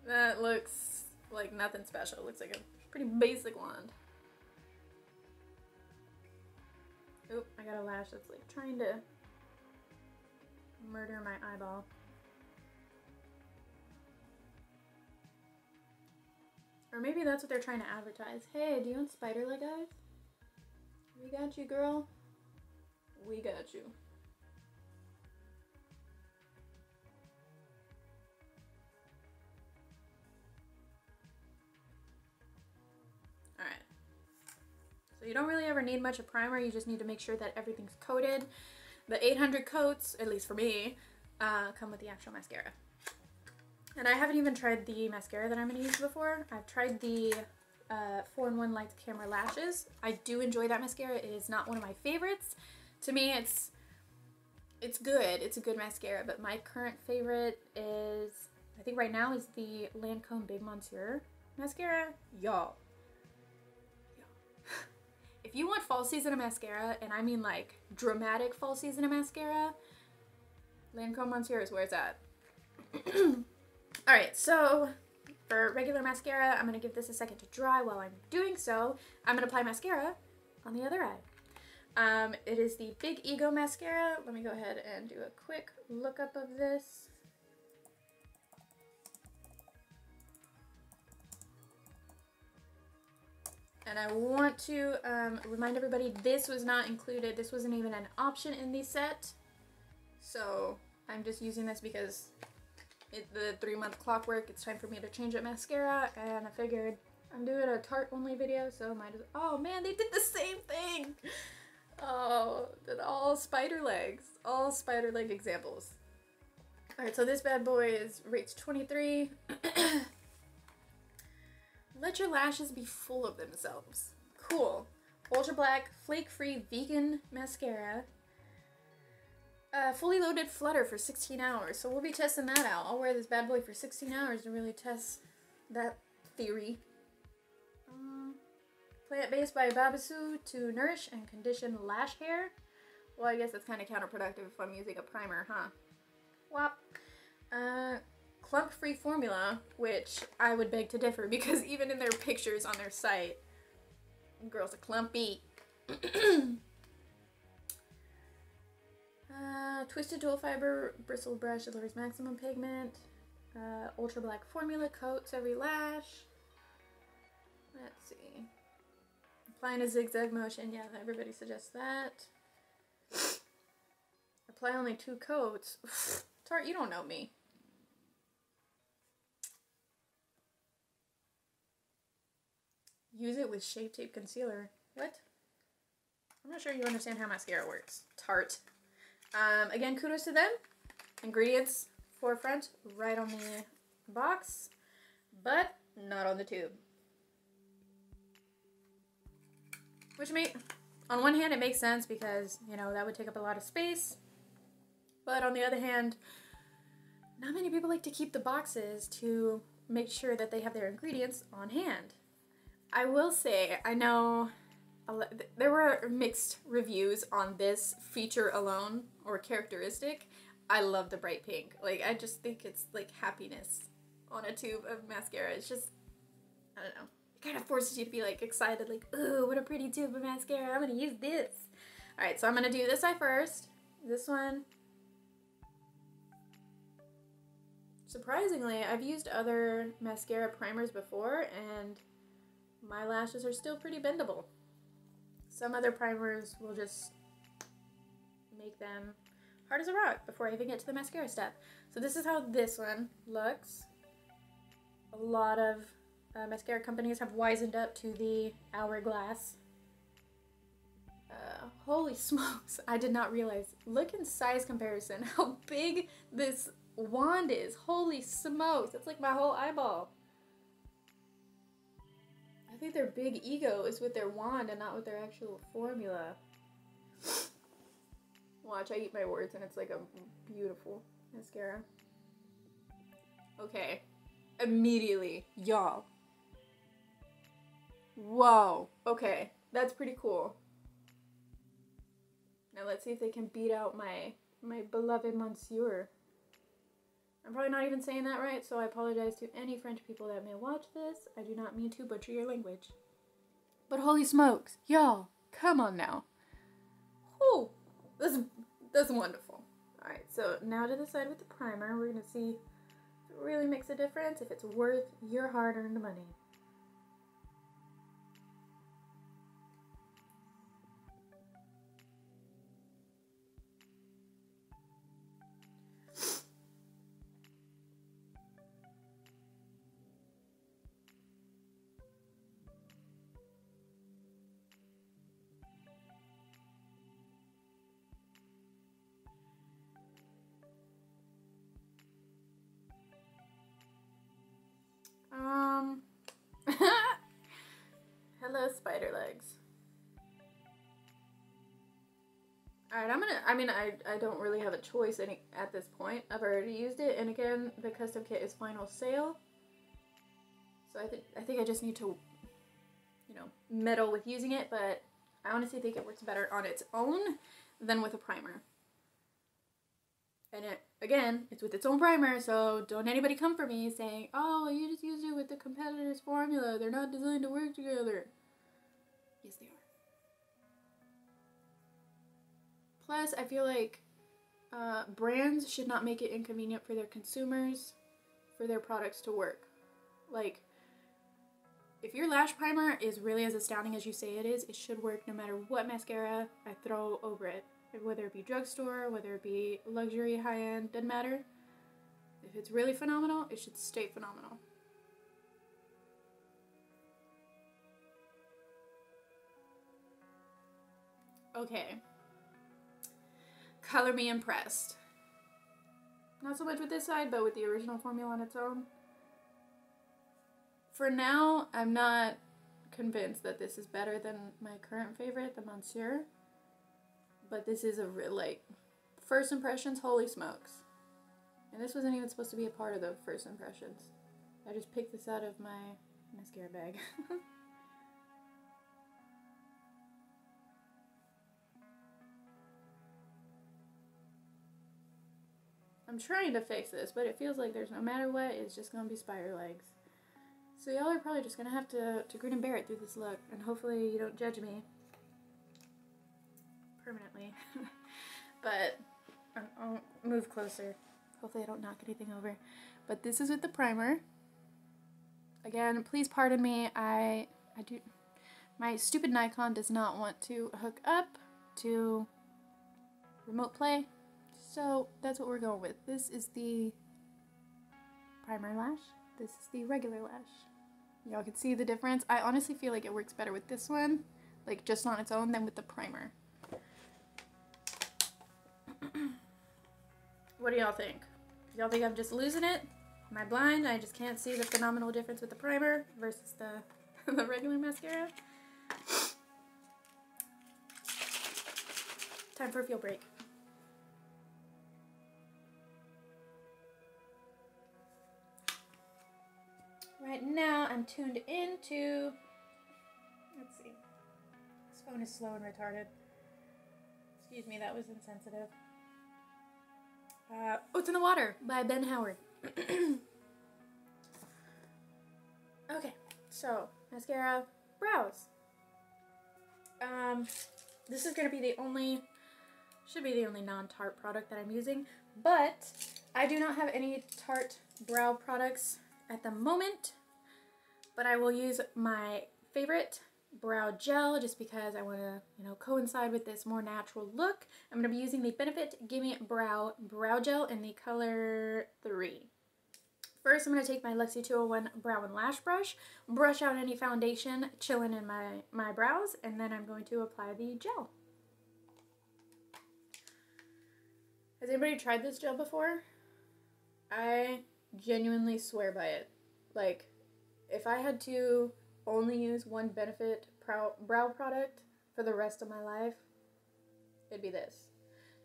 That looks like nothing special. It looks like a pretty basic wand. Oop, I got a lash that's like trying to murder my eyeball. Or maybe that's what they're trying to advertise. Hey, do you want spider leg eyes? We got you, girl. We got you. Alright. So you don't really ever need much of primer. You just need to make sure that everything's coated. The 800 coats, at least for me, come with the actual mascara. And I haven't even tried the mascara that I'm going to use before. I've tried the 4-in-1 Lights Camera Lashes. I do enjoy that mascara. It is not one of my favorites. To me, it's good. It's a good mascara. But my current favorite is, I think right now, is the Lancome Big Monsieur mascara. Y'all. If you want fall season of mascara, and I mean like dramatic fall season of mascara, Lancome Monsieur is where it's at. Alright, so for regular mascara, I'm going to give this a second to dry. While I'm doing so, I'm going to apply mascara on the other eye. It is the Big Ego mascara. Let me go ahead and do a quick lookup of this. And I want to remind everybody, this was not included. This wasn't even an option in the set. So I'm just using this because the 3-month clockwork, it's time for me to change up mascara, and I figured I'm doing a Tarte only video, so might as well. Oh man, they did the same thing! Oh, all spider legs. All spider leg examples. Alright, so this bad boy rates 23. Let your lashes be full of themselves. Cool. Ultra Black Flake Free Vegan Mascara. Fully loaded flutter for 16 hours. So we'll be testing that out. I'll wear this bad boy for 16 hours to really test that theory. Plant-based by Babasu to nourish and condition lash hair. Well, I guess that's kind of counterproductive if I'm using a primer, huh? Wop. Clump-free formula, which I would beg to differ because even in their pictures on their site, girls are clumpy. Twisted dual fiber bristle brush delivers maximum pigment. Ultra Black formula coats every lash. Let's see. Apply in a zigzag motion. Yeah, everybody suggests that. Apply only 2 coats. Tarte, you don't know me. use it with Shape Tape Concealer. What? I'm not sure you understand how mascara works. Tarte. Again, kudos to them. Ingredients, forefront, right on the box, but not on the tube. Which on one hand, it makes sense because, you know, that would take up a lot of space. But on the other hand, not many people like to keep the boxes to make sure that they have their ingredients on hand. I will say, I know there were mixed reviews on this feature alone, or characteristic. I love the bright pink. Like, I just think it's like happiness on a tube of mascara. It's just, I don't know. It kind of forces you to be like excited, like, ooh, what a pretty tube of mascara. I'm gonna use this. Alright, so I'm gonna do this eye first. This one. Surprisingly, I've used other mascara primers before, and my lashes are still pretty bendable. Some other primers will just make them hard as a rock before I even get to the mascara step. So this is how this one looks. A lot of mascara companies have wisened up to the hourglass. Holy smokes, I did not realize. Look in size comparison how big this wand is. Holy smokes, that's like my whole eyeball. I think their big ego is with their wand and not with their actual formula. Watch, I eat my words and it's like a beautiful mascara. Okay, immediately, y'all. Whoa, okay, that's pretty cool. Now let's see if they can beat out my beloved Monsieur. I'm probably not even saying that right, so I apologize to any French people that may watch this. I do not mean to butcher your language. But holy smokes, y'all, come on now. Whew, that's wonderful. Alright, so now to the side with the primer, we're going to see if it really makes a difference, if it's worth your hard-earned money. Hello, spider legs. Alright, I don't really have a choice at this point. I've already used it, and again, the custom kit is final sale. So I think I just need to, you know, meddle with using it, but I honestly think it works better on its own than with a primer. And again, it's with its own primer, so don't anybody come for me saying, oh, you just used it with the competitor's formula. They're not designed to work together. Yes, they are. Plus, I feel like brands should not make it inconvenient for their consumers for their products to work. Like, if your lash primer is really as astounding as you say it is, it should work no matter what mascara I throw over it. Whether it be drugstore, whether it be luxury, high-end, doesn't matter. If it's really phenomenal, it should stay phenomenal. Okay. Color me impressed. Not so much with this side, but with the original formula on its own. For now, I'm not convinced that this is better than my current favorite, the Monsieur. But this is a real, like, first impressions, holy smokes. And this wasn't even supposed to be a part of the first impressions. I just picked this out of my mascara bag. I'm trying to fix this, but it feels like there's no matter what, it's just going to be spider legs. So y'all are probably just going to have to grin and bear it through this look, and hopefully you don't judge me permanently. But I'll move closer. Hopefully I don't knock anything over. But this is with the primer. Again, please pardon me. My stupid Nikon does not want to hook up to remote play. So that's what we're going with. This is the primer lash. This is the regular lash. Y'all can see the difference. I honestly feel like it works better with this one, like just on its own, than with the primer. What do y'all think? Y'all think I'm just losing it? Am I blind? I just can't see the phenomenal difference with the primer versus the, the regular mascara? Time for a fuel break. Right now I'm tuned into, let's see, this phone is slow and retarded. Excuse me, that was insensitive. Oh, It's in the Water by Ben Howard. Okay, so mascara, brows. This is gonna be the only, should be the only non-Tarte product that I'm using, but I do not have any Tarte brow products at the moment, but I will use my favorite brow gel just because I want to, you know, coincide with this more natural look. I'm going to be using the Benefit Gimme Brow Gel in the color 3. First, I'm going to take my Lexi 201 Brow and Lash brush out any foundation chilling in my brows, and then I'm going to apply the gel. Has anybody tried this gel before? I genuinely swear by it. Like, if I had to only use one Benefit brow product for the rest of my life, it'd be this.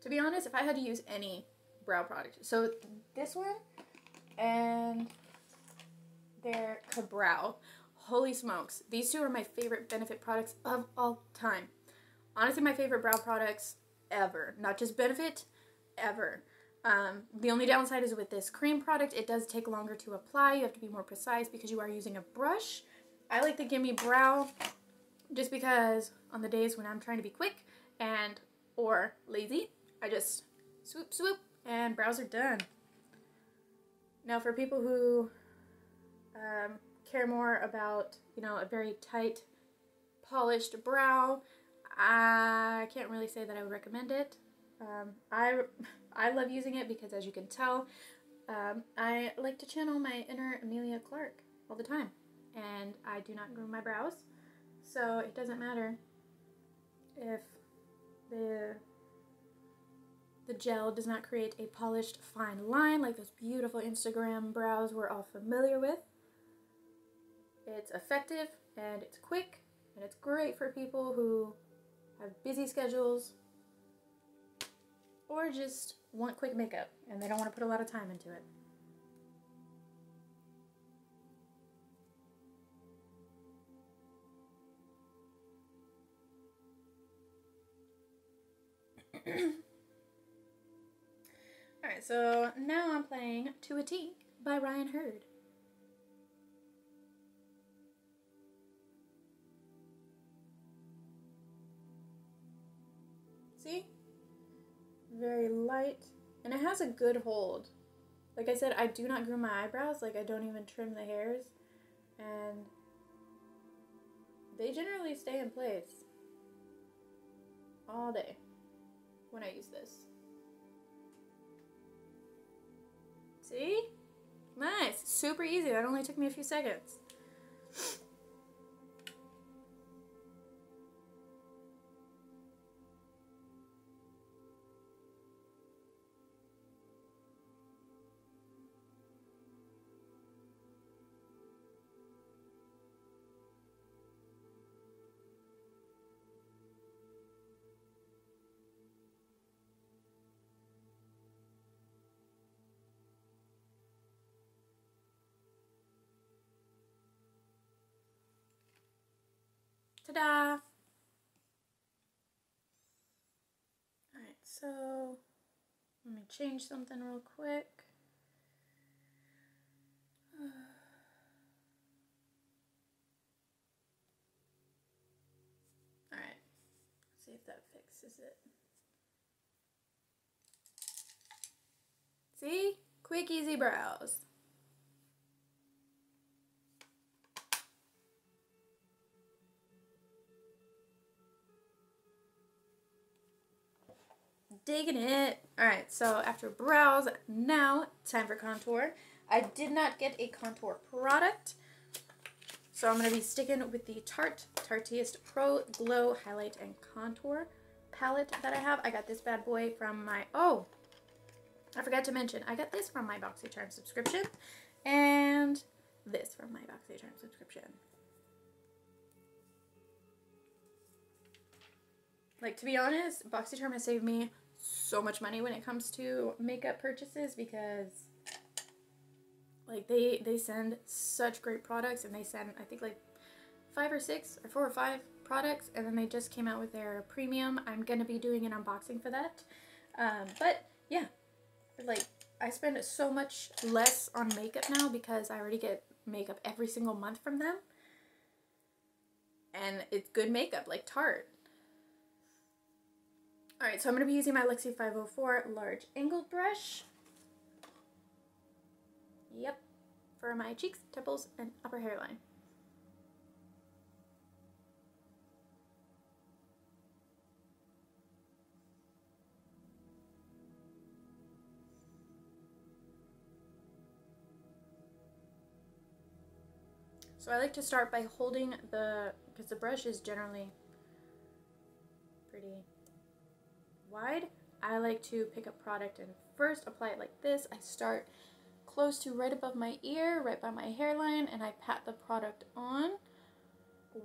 To be honest, if I had to use any brow product, so this one and their Ka-Brow, holy smokes, these two are my favorite Benefit products of all time. Honestly, my favorite brow products ever. Not just Benefit, ever. The only downside is with this cream product, it does take longer to apply. You have to be more precise because you are using a brush. I like the Gimme Brow just because on the days when I'm trying to be quick and or lazy, I just swoop, swoop, and brows are done. Now for people who care more about, you know, a very tight, polished brow, I can't really say that I would recommend it. I love using it because, as you can tell, I like to channel my inner Amelia Clark all the time, and I do not groom my brows, so it doesn't matter if the gel does not create a polished fine line like those beautiful Instagram brows we're all familiar with. It's effective and it's quick, and it's great for people who have busy schedules or just want quick makeup and they don't want to put a lot of time into it. Alright, so now I'm playing To a T by Ryan Hurd. See? Very light. And it has a good hold. Like I said, I do not groom my eyebrows. Like, I don't even trim the hairs. And they generally stay in place all day when I use this. See? Nice. Super easy. That only took me a few seconds. Ta-da! Alright, so let me change something real quick. Alright, see if that fixes it. See? Quick, easy brows. Digging it. Alright, so after brows, now time for contour. I did not get a contour product, So I'm going to be sticking with the Tarte Tarteist Pro Glow Highlight and Contour palette that I have. I got this bad boy from my, oh, I forgot to mention, I got this from my BoxyCharm subscription, and this from my BoxyCharm subscription. Like, to be honest, BoxyCharm has saved me so much money when it comes to makeup purchases, because like they send such great products, and they send, I think, like 5 or 6 or 4 or 5 products, and then they just came out with their premium. I'm gonna be doing an unboxing for that. But yeah, like I spend so much less on makeup now because I already get makeup every single month from them, and it's good makeup, like Tarte. Alright, so I'm going to be using my Lexi 504 large angled brush. Yep, for my cheeks, temples, and upper hairline. So I like to start by holding because the brush is generally pretty wide, I like to pick up product and first apply it like this. I start close to right above my ear, right by my hairline, and I pat the product on.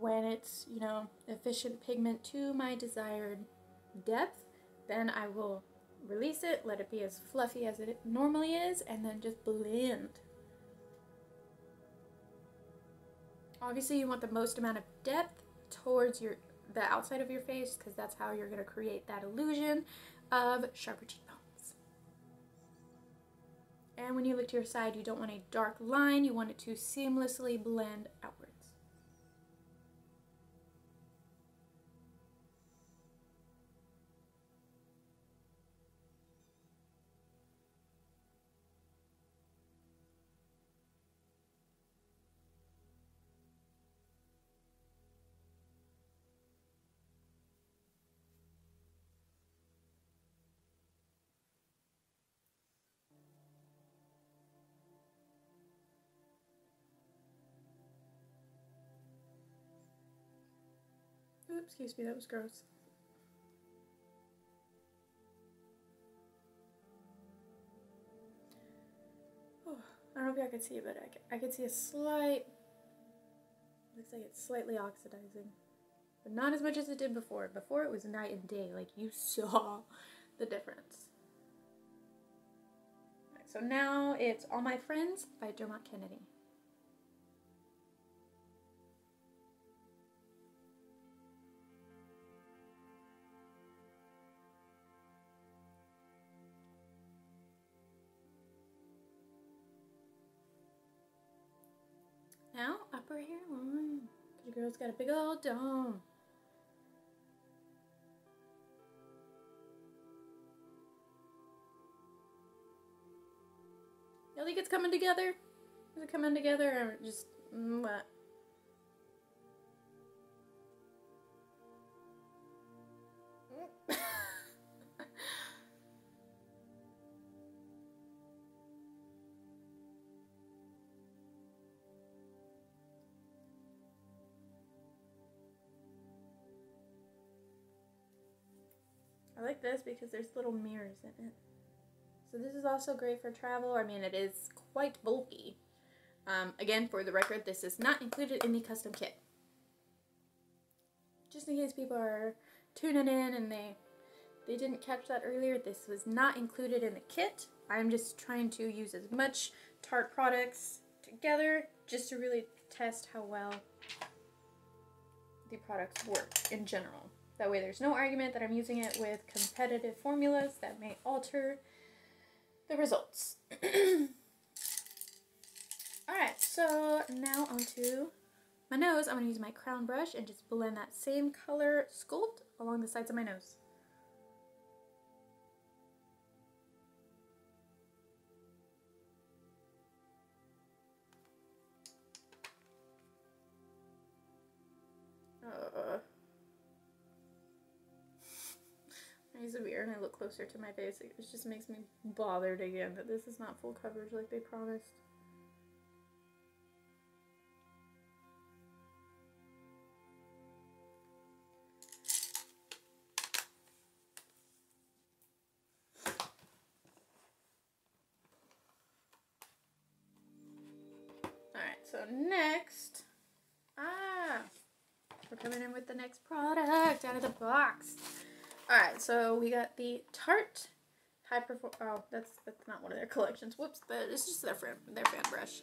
When it's, you know, efficient pigment to my desired depth, then I will release it, let it be as fluffy as it normally is, and then just blend. Obviously you want the most amount of depth towards the outside of your face, because that's how you're going to create that illusion of sharper cheekbones. And when you look to your side, you don't want a dark line, you want it to seamlessly blend outwards. Oops, excuse me, that was gross. Oh, I don't know if y'all can see it, but I can see a slight, looks like it's slightly oxidizing. But not as much as it did before. Before it was night and day, like you saw the difference. Right, so now it's All My Friends by Dermot Kennedy. Now, upper hairline. Your girl's got a big old dome. Y'all think it's coming together? Is it coming together or just what? I like this because there's little mirrors in it. So this is also great for travel. I mean, it is quite bulky. Again, for the record, this is not included in the custom kit. Just in case people are tuning in and they didn't catch that earlier, this was not included in the kit. I'm just trying to use as much Tarte products together just to really test how well the products work in general. That way there's no argument that I'm using it with competitive formulas that may alter the results. Alright, so now onto my nose. I'm going to use my crown brush and just blend that same color sculpt along the sides of my nose. I use a mirror and I look closer to my face. It just makes me bothered again that this is not full coverage like they promised. next, we're coming in with the next product out of the box. Alright, so we got the Tarte High Perform. Oh, that's not one of their collections. Whoops, but it's just their fan brush.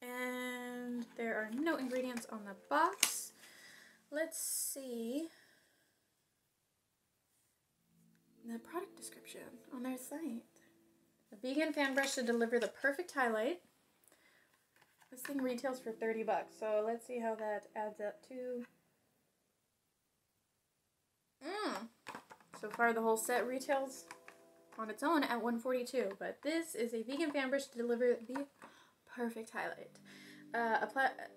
And there are no ingredients on the box. Let's see the product description on their site. A vegan fan brush to deliver the perfect highlight. This thing retails for $30, so let's see how that adds up to. So far the whole set retails on its own at $142, but this is a vegan fan brush to deliver the perfect highlight.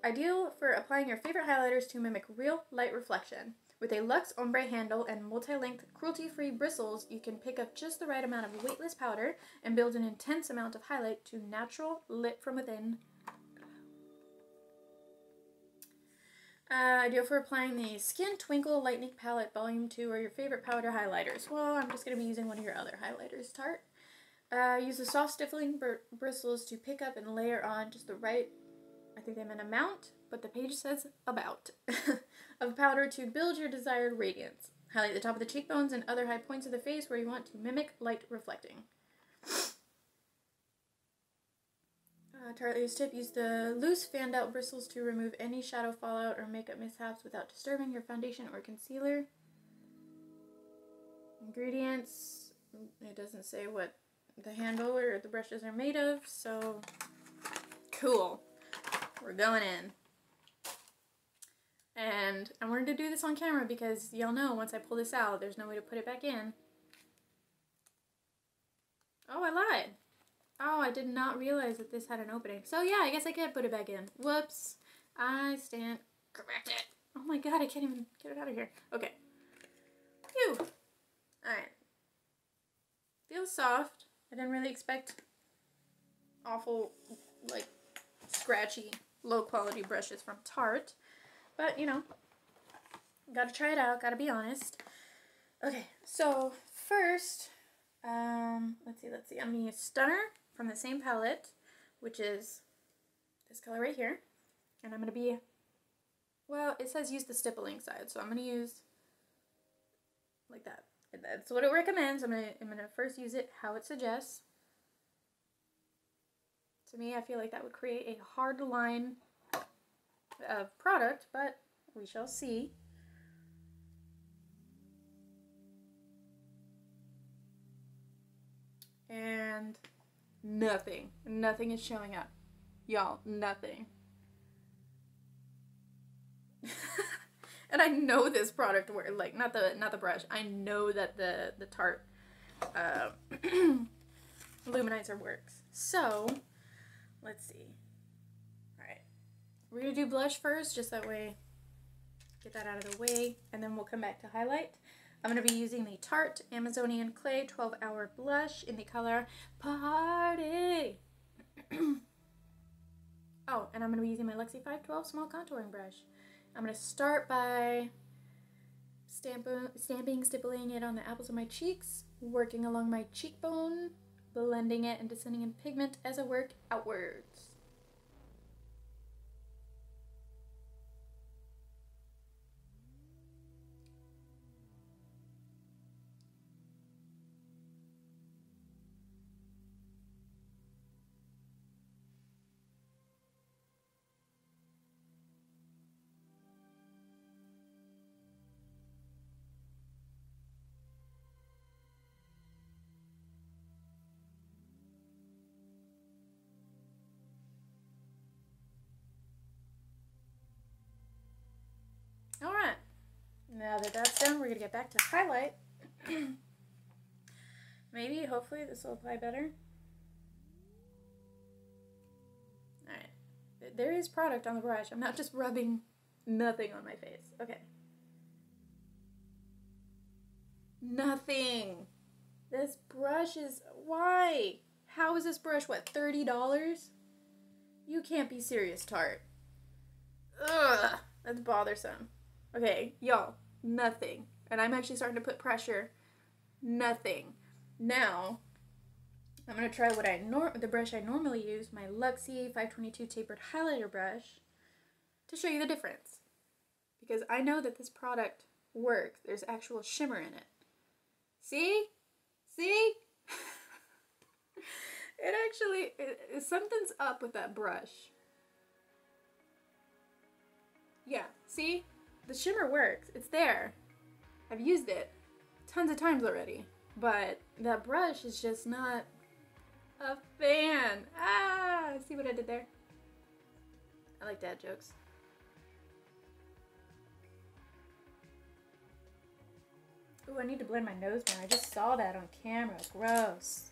Ideal for applying your favorite highlighters to mimic real light reflection. With a luxe ombre handle and multi-length cruelty-free bristles, you can pick up just the right amount of weightless powder and build an intense amount of highlight to natural, lit from within. Ideal for applying the Skin Twinkle Lightning Palette Volume 2 or your favorite powder highlighters. Well, I'm just going to be using one of your other highlighters, Tarte. Use the soft stippling bristles to pick up and layer on just the right, I think they meant amount, but the page says about, of powder to build your desired radiance. Highlight the top of the cheekbones and other high points of the face where you want to mimic light reflecting. Tarte's tip, use the loose fanned out bristles to remove any shadow fallout or makeup mishaps without disturbing your foundation or concealer. Ingredients, it doesn't say what the handle or the brushes are made of, so cool. We're going in. And I wanted to do this on camera because y'all know once I pull this out, there's no way to put it back in. Oh, I lied. Oh, I did not realize that this had an opening. So yeah, I guess I could put it back in. Whoops. I stand corrected. Oh my god, I can't even get it out of here. Okay. Phew. Alright. Feels soft. I didn't really expect awful, like, scratchy, low-quality brushes from Tarte. But, you know, gotta try it out, gotta be honest. Okay, so first, let's see. I'm gonna use Stunner from the same palette, which is this color right here. And I'm gonna be, well, it says use the stippling side, so I'm gonna use like that. That's what it recommends. I'm gonna first use it how it suggests. To me, I feel like that would create a hard line of product, but we shall see. And nothing is showing up. Y'all, nothing. And I know this product works, like not the brush. I know that the Tarte luminizer works. So, let's see. Alright. We're gonna do blush first, just that way, get that out of the way, and then we'll come back to highlight. I'm going to be using the Tarte Amazonian Clay 12-Hour Blush in the color Party. Oh, and I'm going to be using my Luxie 512 Small Contouring Brush. I'm going to start by stippling it on the apples of my cheeks, working along my cheekbone, blending it and descending in pigment as I work outwards. Alright, now that that's done, we're going to get back to highlight. Maybe, hopefully, this will apply better. Alright, there is product on the brush. I'm not just rubbing nothing on my face. Okay. Nothing. This brush is, why? How is this brush, what, $30? You can't be serious, Tarte. Ugh, that's bothersome. Okay, y'all, nothing. And I'm actually starting to put pressure. Nothing. Now, I'm going to try the brush I normally use, my Luxie 522 tapered highlighter brush, to show you the difference. Because I know that this product works. There's actual shimmer in it. See? See? Something's up with that brush. Yeah, see? The shimmer works. It's there. I've used it tons of times already. But that brush is just not a fan. Ah, see what I did there? I like dad jokes. Ooh, I need to blend my nose more. I just saw that on camera. Gross.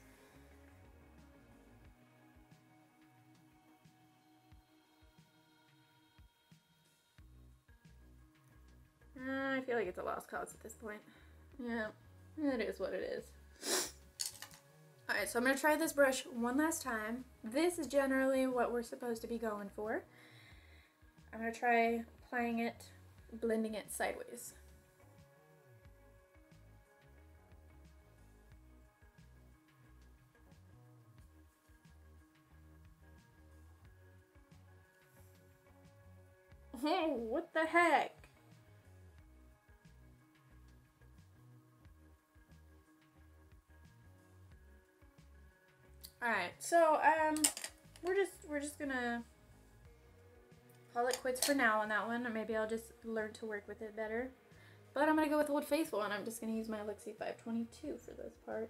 I feel like it's a lost cause at this point. Yeah, it is what it is. Alright, so I'm going to try this brush one last time. This is generally what we're supposed to be going for. I'm going to try applying it, blending it sideways. Oh, what the heck? Alright, so we're just gonna call it quits for now on that one, or maybe I'll just learn to work with it better. But I'm gonna go with Old Faithful, and I'm just gonna use my Luxie 522 for this part.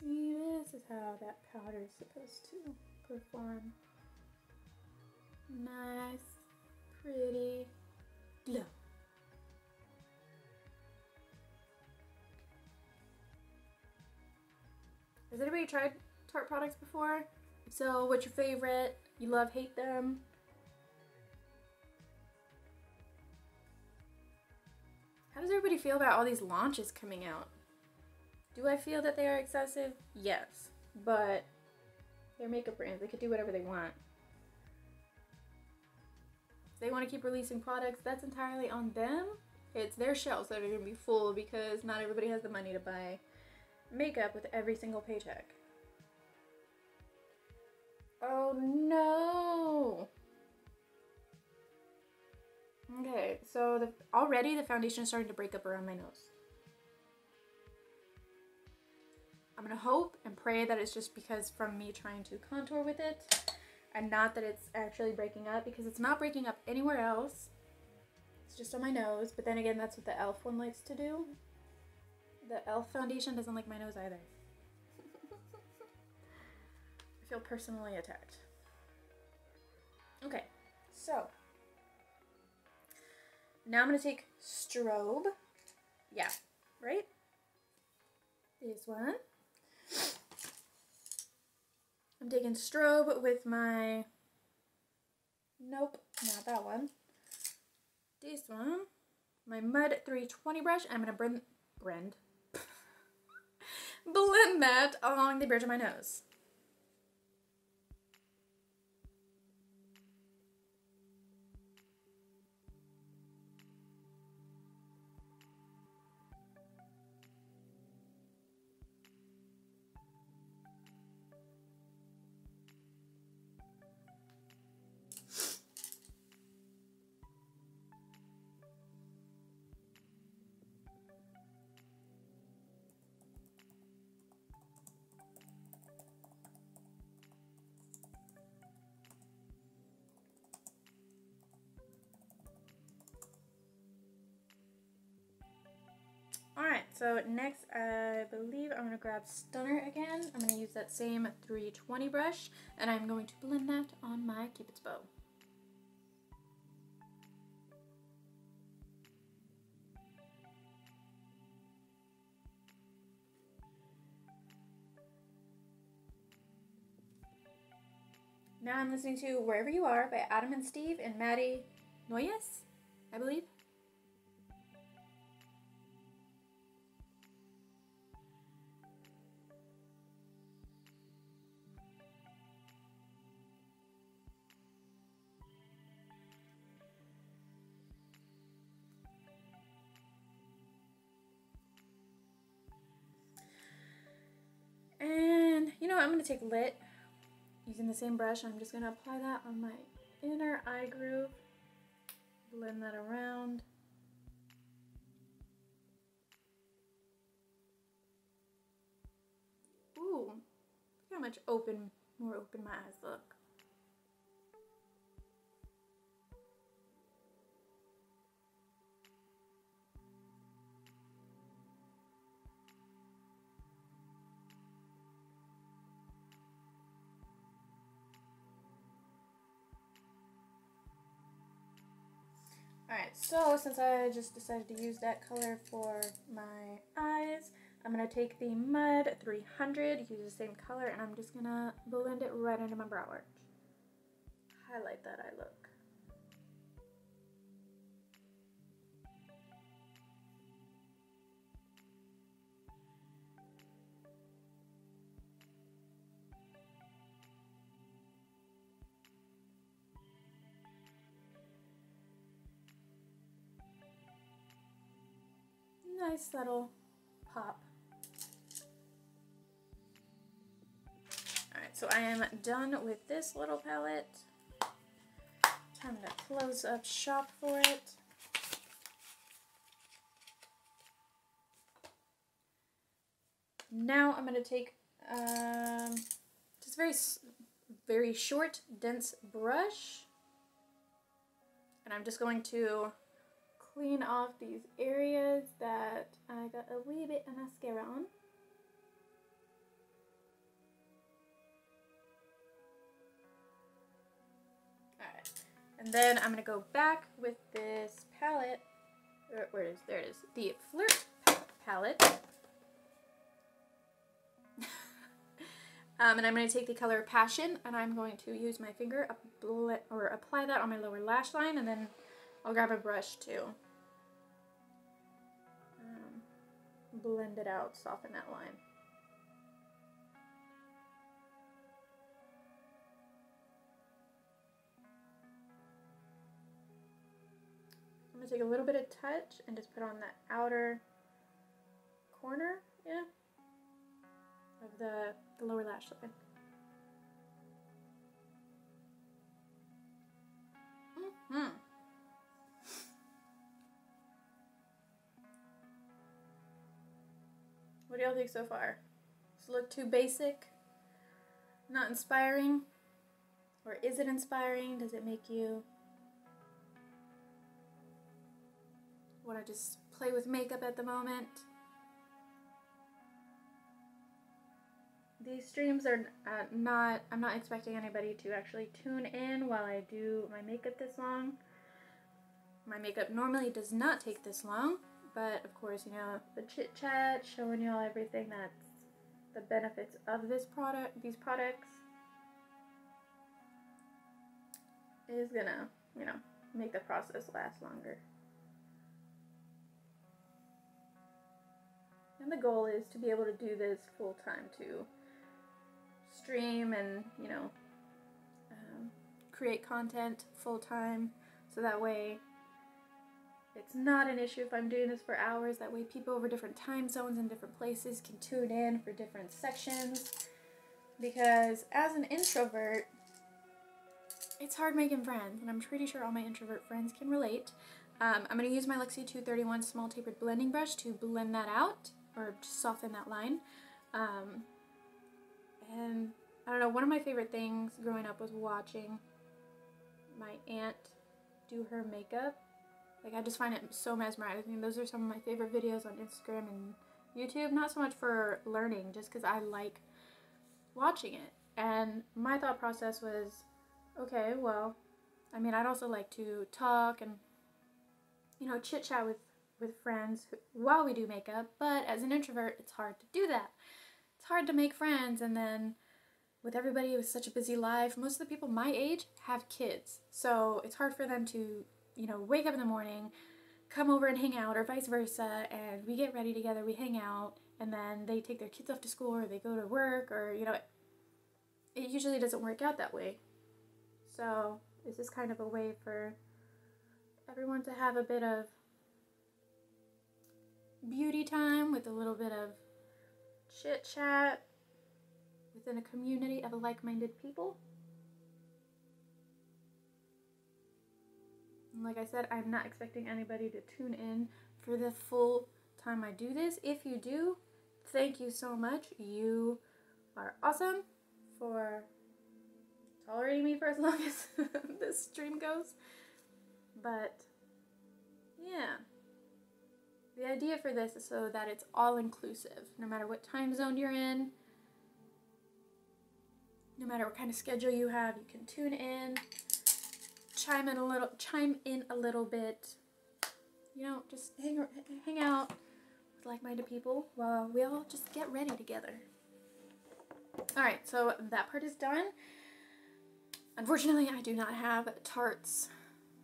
See, this is how that powder is supposed to perform. Nice, pretty glow. Has anybody tried Tarte products before? If so, what's your favorite? You love, hate them? How does everybody feel about all these launches coming out? Do I feel that they are excessive? Yes, but they're makeup brands. They could do whatever they want. If they want to keep releasing products, that's entirely on them. It's their shelves that are going to be full because not everybody has the money to buy makeup with every single paycheck. Oh no! Okay, so already the foundation is starting to break up around my nose. I'm gonna hope and pray that it's just because from me trying to contour with it and not that it's actually breaking up, because it's not breaking up anywhere else. It's just on my nose, but then again, that's what the e.l.f. one likes to do. The e.l.f. foundation doesn't like my nose either. I feel personally attacked. Okay, so now I'm gonna take Strobe. Yeah, right? This one. I'm taking Strobe with my, nope, not that one. This one, my Mud 320 brush. I'm gonna blend that along the bridge of my nose. Alright, so next I believe I'm going to grab Stunner again. I'm going to use that same 320 brush, and I'm going to blend that on my Cupid's bow. Now I'm listening to Wherever You Are by Adam and Steve and Maddie Noyes, I believe. I'm going to take Lit using the same brush. I'm just going to apply that on my inner eye groove. Blend that around. Ooh, look how much more open my eyes look. Alright, so since I just decided to use that color for my eyes, I'm going to take the Mud 300, use the same color, and I'm just going to blend it right into my brow arch. Highlight that eye look. Nice subtle pop. Alright, so I am done with this little palette. Time to close up shop for it. Now I'm going to take just very short, dense brush, and I'm just going to clean off these areas that I got a wee bit of mascara on. Alright, and then I'm going to go back with this palette, where is, there it is, the Flirt palette. And I'm going to take the color Passion, and I'm going to use my finger, apply that on my lower lash line, and then I'll grab a brush too. Blend it out, soften that line. I'm going to take a little bit of touch and just put on the outer corner, yeah, of the lower lash line. What do y'all think so far? Does it look too basic? Not inspiring? Or is it inspiring? Does it make you want to just play with makeup at the moment? These streams are I'm not expecting anybody to actually tune in while I do my makeup this long. My makeup normally does not take this long. But of course, you know, the chit chat, showing y'all everything that's the benefits of these products is gonna, you know, make the process last longer. And the goal is to be able to do this full time, to stream and, you know, create content full time, so that way it's not an issue if I'm doing this for hours. That way people over different time zones and different places can tune in for different sections. Because as an introvert, it's hard making friends. And I'm pretty sure all my introvert friends can relate. I'm going to use my Luxie 231 small tapered blending brush to blend that out. Or just soften that line. And I don't know, one of my favorite things growing up was watching my aunt do her makeup. Like, I just find it so mesmerizing. Those are some of my favorite videos on Instagram and YouTube. Not so much for learning, just because I like watching it. And my thought process was, okay, well, I mean, I'd also like to talk and, you know, chit-chat with friends while we do makeup. But as an introvert, it's hard to do that. It's hard to make friends. And then with everybody with such a busy life, most of the people my age have kids. So it's hard for them to, you know, wake up in the morning, come over and hang out, or vice versa, and we get ready together, we hang out, and then they take their kids off to school, or they go to work, or, you know, it usually doesn't work out that way. So this is kind of a way for everyone to have a bit of beauty time with a little bit of chit chat within a community of like-minded people. And like I said, I'm not expecting anybody to tune in for the full time I do this. If you do, thank you so much. You are awesome for tolerating me for as long as this stream goes. But yeah, the idea for this is so that it's all inclusive. No matter what time zone you're in, no matter what kind of schedule you have, you can tune in, chime in a little bit. You know, just hang out with like-minded people while we all just get ready together. Alright, so that part is done. Unfortunately, I do not have Tarte's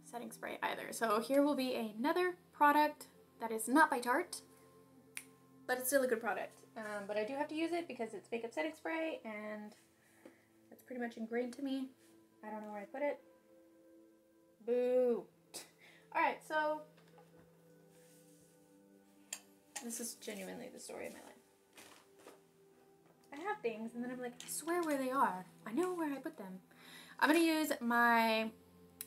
setting spray either. So here will be another product that is not by Tarte, but it's still a good product. But I do have to use it because it's makeup setting spray, and it's pretty much ingrained to me. I don't know where I put it. Boo. Alright, so this is genuinely the story of my life. I have things, and then I'm like, I swear where they are. I know where I put them. I'm going to use my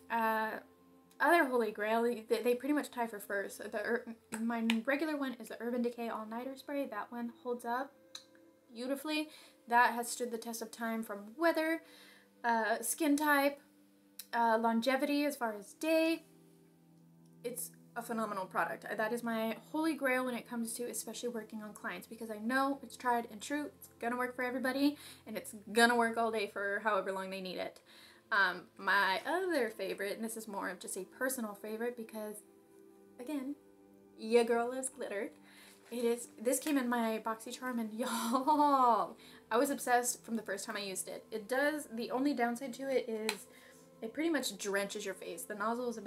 other holy grail. They pretty much tie for first. My regular one is the Urban Decay All-Nighter Spray. That one holds up beautifully. That has stood the test of time from weather, skin type, longevity as far as day. It's a phenomenal product. That is my holy grail when it comes to especially working on clients, because I know it's tried and true. It's gonna work for everybody, and it's gonna work all day for however long they need it. My other favorite, and this is more of just a personal favorite because, again, your girl loves glitter. This came in my BoxyCharm, and y'all, I was obsessed from the first time I used it. The only downside to it is it pretty much drenches your face. The nozzle is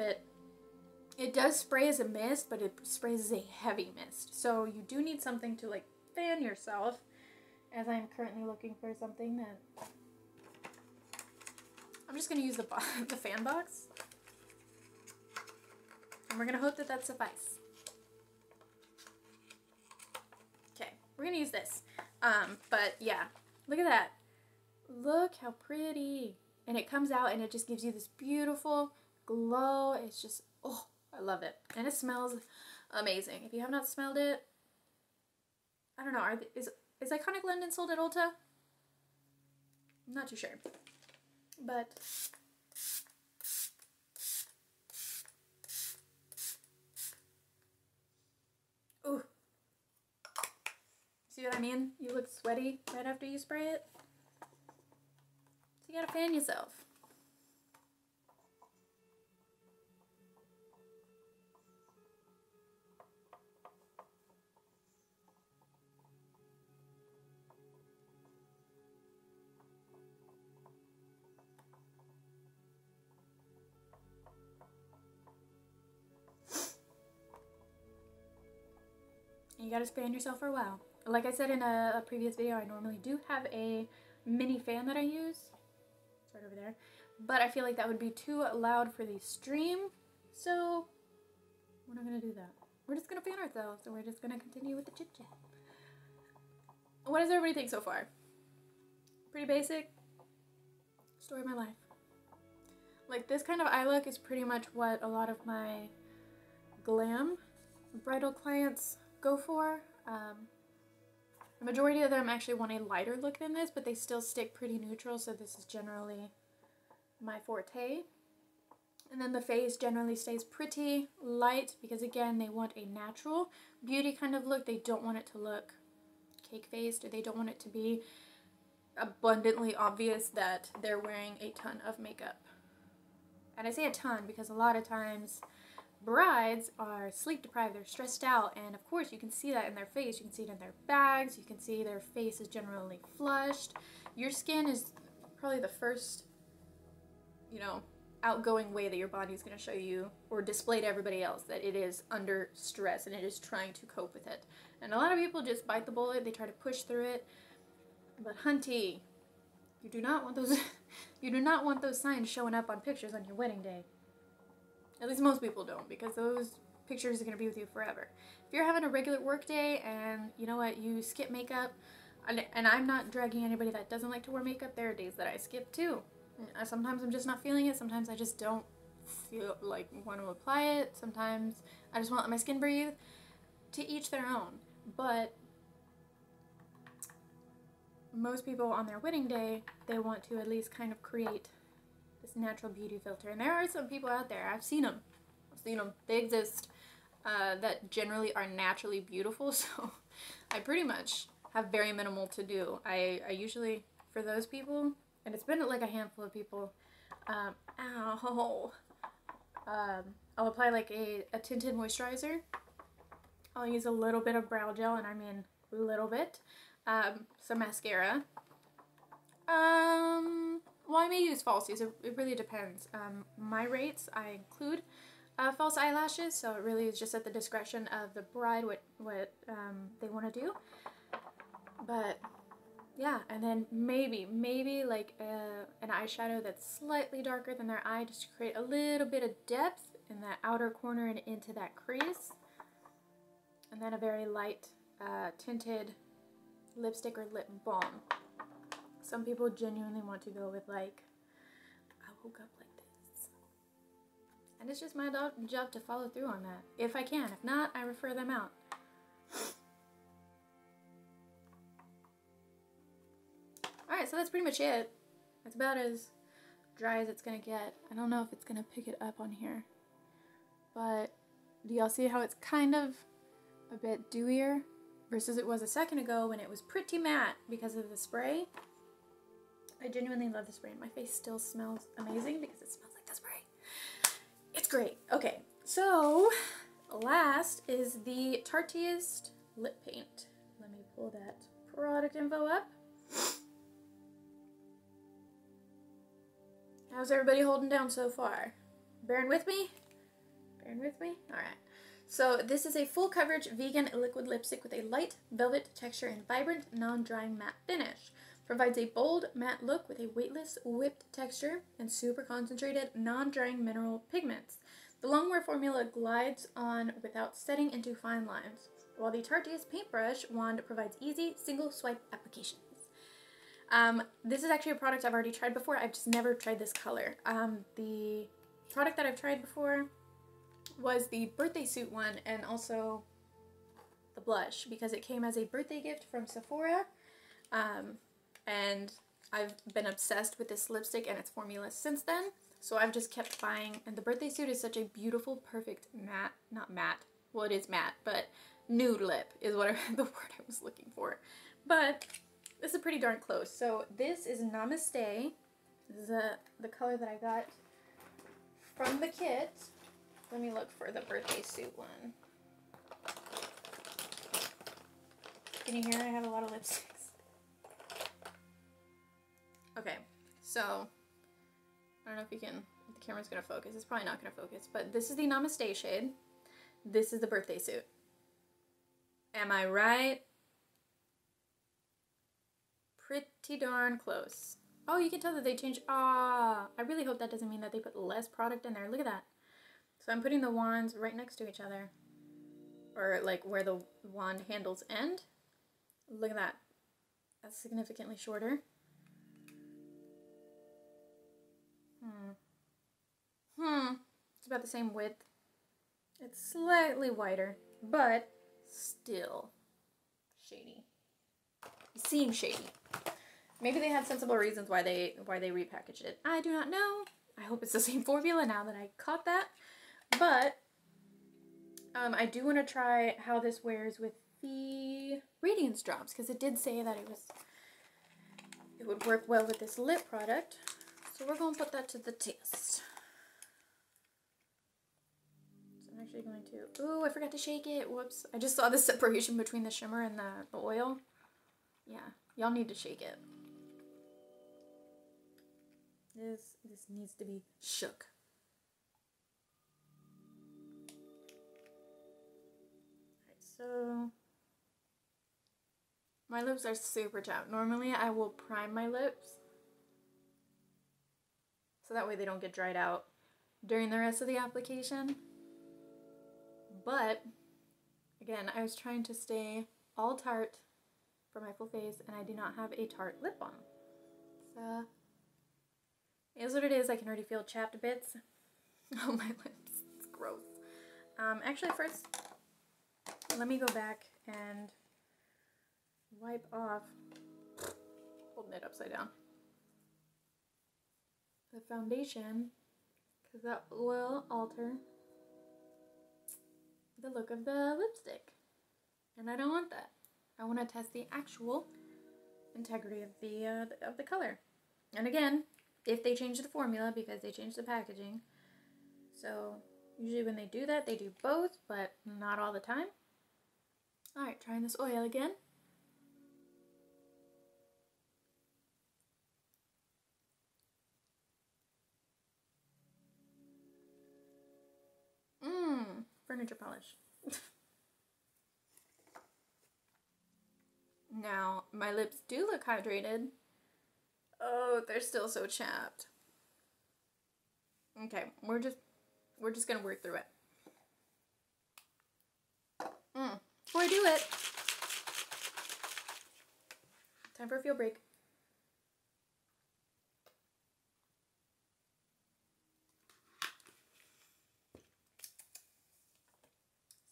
it does spray as a mist, but it sprays as a heavy mist. So you do need something to like fan yourself, as I'm currently looking for something that... I'm just going to use the fan box. And we're going to hope that that suffices. Okay, we're going to use this. But yeah, look at that. Look how pretty. And it comes out and it just gives you this beautiful glow. It's just, oh, I love it. And it smells amazing. If you have not smelled it, I don't know, is Iconic London sold at Ulta? I'm not too sure. But ooh. See what I mean? You look sweaty right after you spray it. So you gotta fan yourself. You gotta fan yourself for a while. Like I said in a previous video, I normally do have a mini fan that I use. It's right over there. But I feel like that would be too loud for the stream, so we're not gonna do that. We're just gonna fan ourselves, and we're just gonna continue with the chit chat. What does everybody think so far? Pretty basic. Story of my life. Like, this kind of eye look is pretty much what a lot of my glam bridal clients go for. The majority of them actually want a lighter look than this, but they still stick pretty neutral, so this is generally my forte. And then the face generally stays pretty light because, again, they want a natural beauty kind of look. They don't want it to look cake-faced, or they don't want it to be abundantly obvious that they're wearing a ton of makeup. And I say a ton because a lot of times brides are sleep deprived, they're stressed out, and of course you can see that in their face, you can see it in their bags, you can see their face is generally flushed. Your skin is probably the first, you know, outgoing way that your body is going to show you or display to everybody else that it is under stress and it is trying to cope with it. And a lot of people just bite the bullet, they try to push through it, but hunty, you do not want those you do not want those signs showing up on pictures on your wedding day. At least most people don't, because those pictures are going to be with you forever. If you're having a regular work day and, you know what, you skip makeup, And I'm not dragging anybody that doesn't like to wear makeup. There are days that I skip too. Sometimes I'm just not feeling it. Sometimes I just don't feel like want to apply it. Sometimes I just want to let my skin breathe. To each their own. But most people on their wedding day, they want to at least kind of create this natural beauty filter. And there are some people out there, I've seen them, they exist, that generally are naturally beautiful. So I pretty much have very minimal to do. I usually, for those people, and it's been like a handful of people, I'll apply like a tinted moisturizer. I'll use a little bit of brow gel, and I mean a little bit. Some mascara. Well, I may use falsies. It really depends. My rates, I include false eyelashes, so it really is just at the discretion of the bride what they want to do. But yeah, and then maybe like an eyeshadow that's slightly darker than their eye, just to create a little bit of depth in that outer corner and into that crease. And then a very light tinted lipstick or lip balm. Some people genuinely want to go with like, I woke up like this. And it's just my job to follow through on that. If I can. If not, I refer them out. Alright, so that's pretty much it. It's about as dry as it's going to get. I don't know if it's going to pick it up on here. But do y'all see how it's kind of a bit dewier versus it was a second ago when it was pretty matte because of the spray? I genuinely love the spray, and my face still smells amazing because it smells like the spray. It's great. Okay, so last is the Tarteist lip paint. Let me pull that product info up. How's everybody holding down so far? Bearing with me? Bearing with me? Alright. So this is a full coverage vegan liquid lipstick with a light velvet texture and vibrant non-drying matte finish. Provides a bold matte look with a weightless whipped texture and super concentrated non-drying mineral pigments. The longwear formula glides on without setting into fine lines, while the Tarteist paintbrush wand provides easy single swipe applications. This is actually a product I've already tried before. I've just never tried this color. The product that I've tried before was the birthday suit one, and also the blush, because it came as a birthday gift from Sephora. And I've been obsessed with this lipstick and its formula since then. So I've just kept buying, and the birthday suit is such a beautiful, perfect matte, not matte, well it is matte, but nude lip is what the word I was looking for. But this is pretty darn close. So this is Namaste. This is the color that I got from the kit. Let me look for the birthday suit one. Can you hear I have a lot of lipsticks? Okay, so I don't know if you can, if the camera's gonna focus. It's probably not gonna focus, but this is the Namaste shade. This is the birthday suit. Am I right? Pretty darn close. Oh, you can tell that they changed. Ah, I really hope that doesn't mean that they put less product in there. Look at that. So I'm putting the wands right next to each other, or like where the wand handles end. Look at that. That's significantly shorter. It's about the same width. It's slightly wider, but still shady. It seems shady. Maybe they had sensible reasons why they repackaged it. I do not know. I hope it's the same formula now that I caught that. But I do want to try how this wears with the Radiance drops, because it did say that it would work well with this lip product. So we're going to put that to the test. So I'm actually going to... Ooh, I forgot to shake it. Whoops. I just saw the separation between the shimmer and the oil. Yeah, y'all need to shake it. This needs to be shook. Alright, so... my lips are super chapped. Normally I will prime my lips, so that way they don't get dried out during the rest of the application. But, again, I was trying to stay all Tarte, for my full face, and I do not have a Tarte lip balm. So, it is what it is. I can already feel chapped bits. Oh, my lips. It's gross. Actually, first, let me go back and wipe off, holding it upside down, the foundation, because that will alter the look of the lipstick, and I don't want that. I want to test the actual integrity of the color. And again, if they change the formula, because they changed the packaging, so usually when they do that, they do both, but not all the time. Alright, trying this oil again. Furniture polish. Now, my lips do look hydrated. Oh, they're still so chapped. Okay, we're just gonna work through it. Before I do it, time for a field break.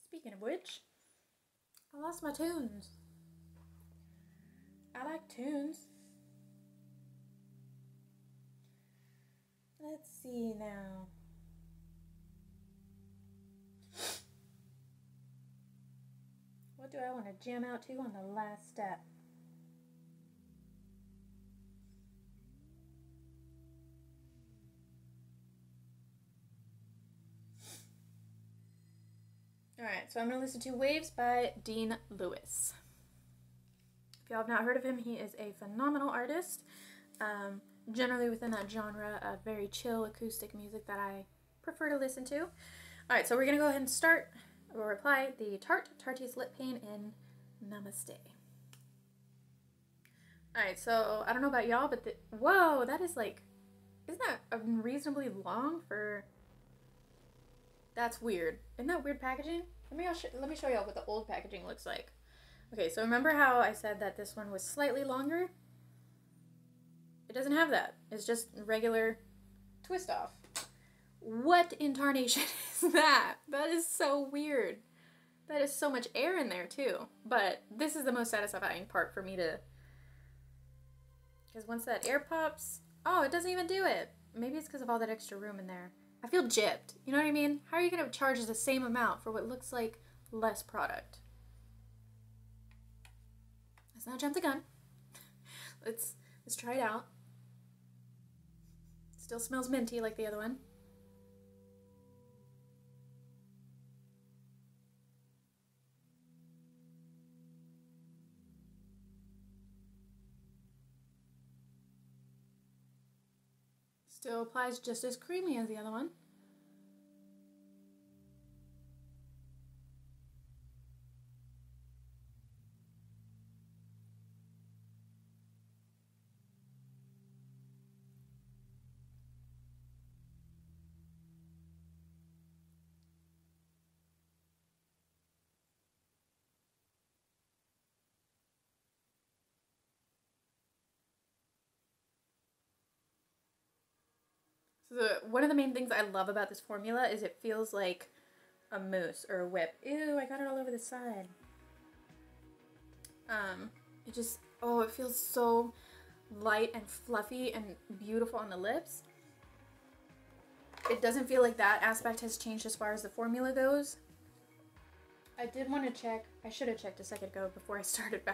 Speaking of which, I lost my tunes. I like tunes. Let's see now. What do I want to jam out to on the last step? Alright, so I'm going to listen to Waves by Dean Lewis. If y'all have not heard of him, he is a phenomenal artist. Generally within that genre of very chill acoustic music that I prefer to listen to. Alright, so we're going to go ahead and start. We'll apply the Tarte's Lip Paint in Namaste. Alright, so I don't know about y'all, but whoa, that is like, isn't that unreasonably long for... That's weird. Isn't that weird packaging? Let me show y'all what the old packaging looks like. Okay, so remember how I said that this one was slightly longer? It doesn't have that. It's just regular twist off. What in tarnation is that? That is so weird. That is so much air in there too. But this is the most satisfying part for me to... Because once that air pops... Oh, it doesn't even do it. Maybe it's because of all that extra room in there. I feel gypped. You know what I mean? How are you going to charge the same amount for what looks like less product? Let's not jump the gun. Let's try it out. Still smells minty like the other one. Still applies just as creamy as the other one. So one of the main things I love about this formula is it feels like a mousse or a whip. Ew, I got it all over the side. It just, oh, it feels so light and fluffy and beautiful on the lips. It doesn't feel like that aspect has changed as far as the formula goes. I did want to check, I should have checked a second ago before I started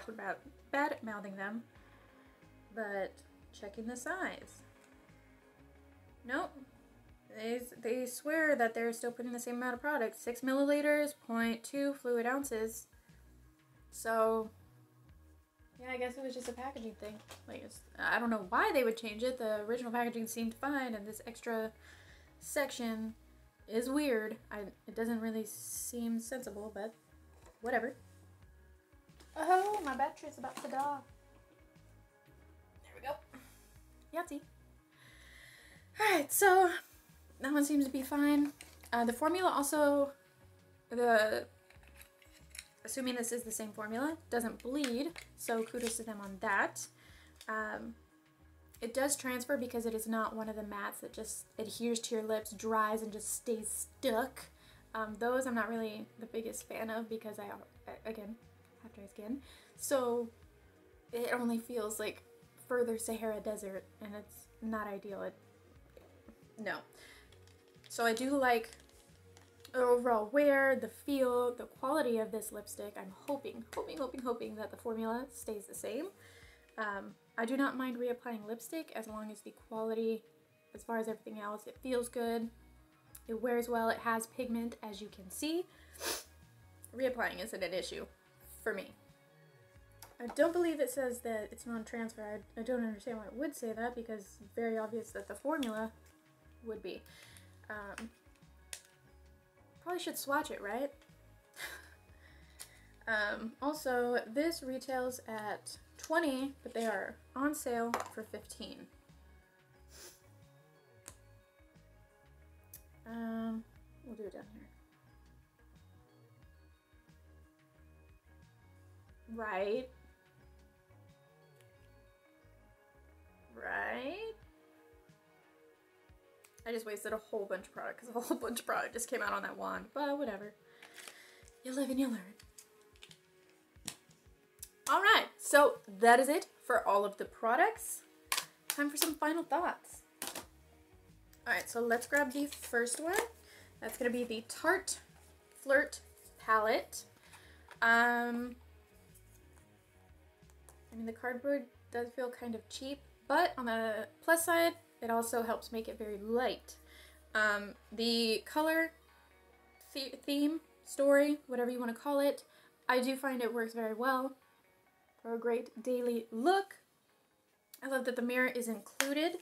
bad-mouthing them, but checking the size. Nope. They swear that they're still putting the same amount of product. 6 milliliters, 0.2 fluid ounces. So, yeah, I guess it was just a packaging thing. Like, I don't know why they would change it. The original packaging seemed fine, and this extra section is weird. It doesn't really seem sensible, but whatever. Oh, my battery's about to die. There we go. Yahtzee. Alright, so that one seems to be fine. The formula also, the assuming this is the same formula, doesn't bleed, so kudos to them on that. It does transfer because it is not one of the mattes that just adheres to your lips, dries, and just stays stuck. Those I'm not really the biggest fan of because I, again, have dry skin. So it only feels like further Sahara Desert, and it's not ideal. No. So I do like the overall wear, the feel, the quality of this lipstick. I'm hoping that the formula stays the same. I do not mind reapplying lipstick as long as the quality, as far as everything else, it feels good, it wears well, it has pigment, as you can see. Reapplying isn't an issue for me. I don't believe it says that it's non-transfer. I don't understand why it would say that, because it's very obvious that the formula would be. Probably should swatch it, right? Also, this retails at $20, but they are on sale for $15. We'll do it down here. Right. I just wasted a whole bunch of product because a whole bunch of product just came out on that wand, but whatever. You live and you learn. Alright, so that is it for all of the products. Time for some final thoughts. Alright, so let's grab the first one. That's going to be the Tarte Flirt Palette. I mean, the cardboard does feel kind of cheap, but on the plus side, it also helps make it very light. The color, theme, story, whatever you want to call it, I do find it works very well for a great daily look. I love that the mirror is included,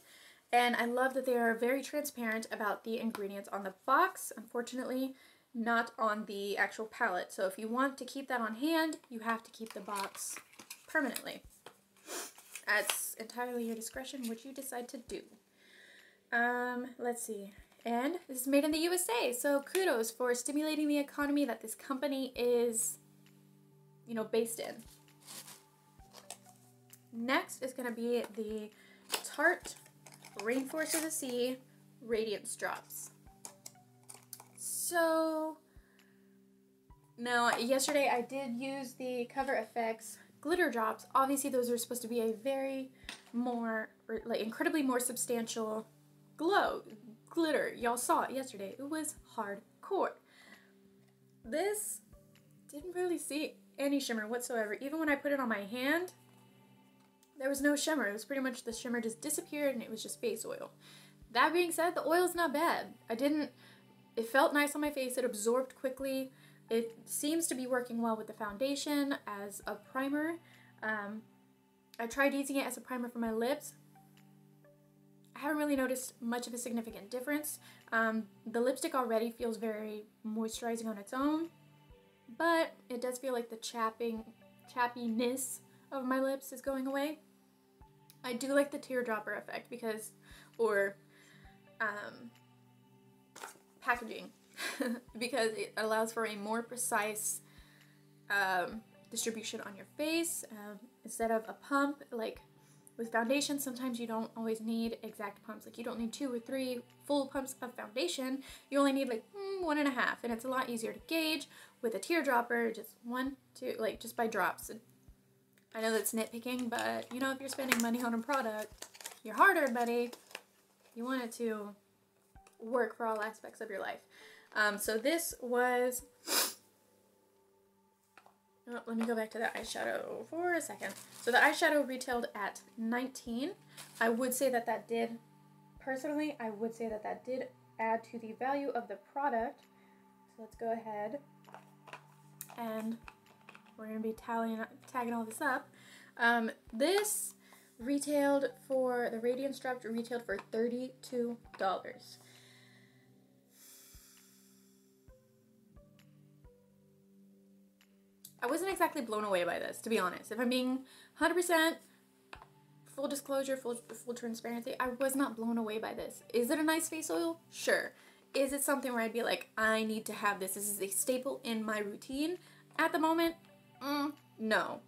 and I love that they are very transparent about the ingredients on the box. Unfortunately, not on the actual palette. So if you want to keep that on hand, you have to keep the box permanently. That's entirely your discretion, what you decide to do. Let's see. And this is made in the USA, so kudos for stimulating the economy that this company is, you know, based in. Next is going to be the Tarte Rainforest of the Sea Radiance Drops. So, now yesterday I did use the Cover FX glitter drops. Obviously those are supposed to be a very more, like incredibly more substantial glitter. Y'all saw it yesterday. It was hardcore. This didn't really see any shimmer whatsoever. Even when I put it on my hand, there was no shimmer. It was pretty much the shimmer just disappeared and it was just face oil. That being said, the oil's not bad. It felt nice on my face. It absorbed quickly. It seems to be working well with the foundation as a primer. I tried using it as a primer for my lips. I haven't really noticed much of a significant difference. The lipstick already feels very moisturizing on its own, but it does feel like the chappiness of my lips is going away. I do like the teardropper effect packaging because it allows for a more precise distribution on your face instead of a pump. Like with foundation, sometimes you don't always need exact pumps. Like you don't need 2 or 3 full pumps of foundation. You only need like 1.5, and it's a lot easier to gauge. With a teardropper, just 1, 2, like just by drops. I know that's nitpicking, but you know, if you're spending money on a product, you're hard-earned, buddy. You want it to work for all aspects of your life. So this was, oh, let me go back to the eyeshadow for a second. So the eyeshadow retailed at $19. I would say that that did, personally, I would say that that did add to the value of the product. So let's go ahead and we're going to be tagging all this up. This retailed for, the Radiance Drops retailed for $32. I wasn't exactly blown away by this, to be honest. If I'm being 100% full disclosure, full transparency, I was not blown away by this. Is it a nice face oil? Sure. Is it something where I'd be like, I need to have this? This is a staple in my routine? At the moment, no.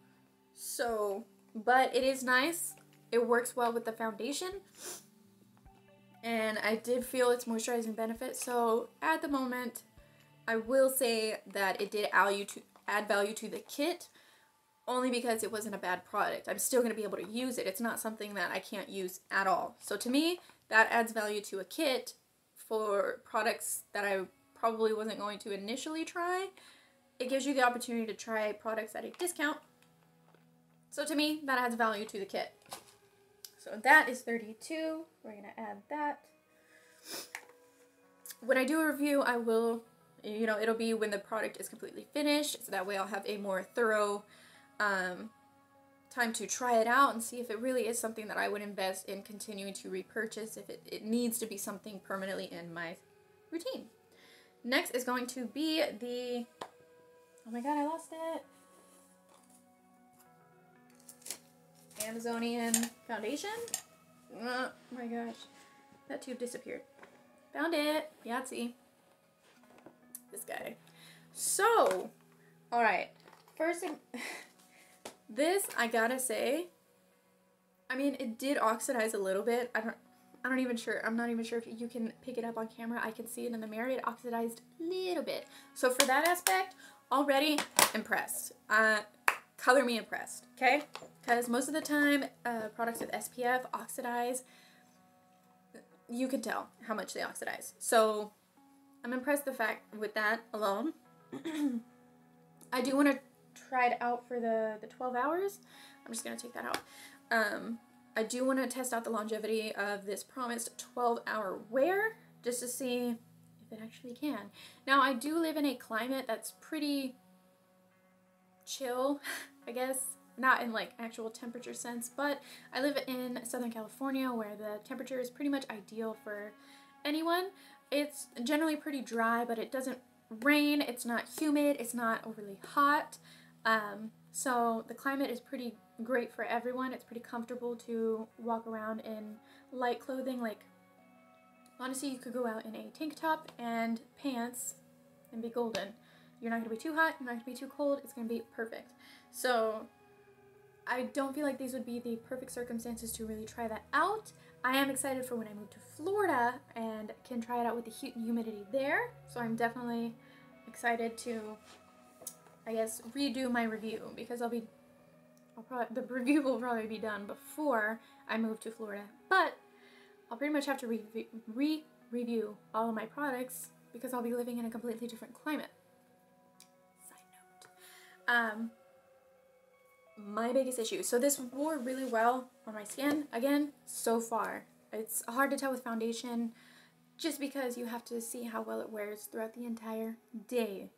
So, but it is nice. It works well with the foundation. And I did feel its moisturizing benefit. So at the moment, I will say that it did add value to the kit, only because it wasn't a bad product. I'm still going to be able to use it. It's not something that I can't use at all. So to me, that adds value to a kit for products that I probably wasn't going to initially try. It gives you the opportunity to try products at a discount. So to me, that adds value to the kit. So that is 32. We're going to add that. When I do a review, I will, you know, it'll be when the product is completely finished. So that way I'll have a more thorough time to try it out and see if it really is something that I would invest in continuing to repurchase, if it needs to be something permanently in my routine. Next is going to be the, oh my god, I lost it. Amazonian foundation. Oh my gosh, that tube disappeared. Found it. Yahtzee. This guy. So, all right. First thing, this I gotta say. I mean, it did oxidize a little bit. I'm not even sure if you can pick it up on camera. I can see it in the mirror. It oxidized a little bit. So for that aspect, already impressed. Color me impressed, okay? Because most of the time, products with SPF oxidize. You can tell how much they oxidize. So I'm impressed with that alone. I do want to try it out for the 12 hours. I'm just going to take that out. I do want to test out the longevity of this promised 12-hour wear just to see if it actually can. Now, I do live in a climate that's pretty chill, I guess. Not in like actual temperature sense, but I live in Southern California where the temperature is pretty much ideal for anyone. It's generally pretty dry, but it doesn't rain, it's not humid, it's not overly hot. So the climate is pretty great for everyone. It's pretty comfortable to walk around in light clothing. Like, honestly, you could go out in a tank top and pants and be golden. You're not going to be too hot, you're not going to be too cold, it's going to be perfect. So I don't feel like these would be the perfect circumstances to really try that out. I am excited for when I move to Florida and can try it out with the heat and humidity there. So I'm definitely excited to, I guess, redo my review, because the review will probably be done before I move to Florida. But I'll pretty much have to review all of my products because I'll be living in a completely different climate. Side note. My biggest issue. So this wore really well on my skin. Again, so far. It's hard to tell with foundation just because you have to see how well it wears throughout the entire day.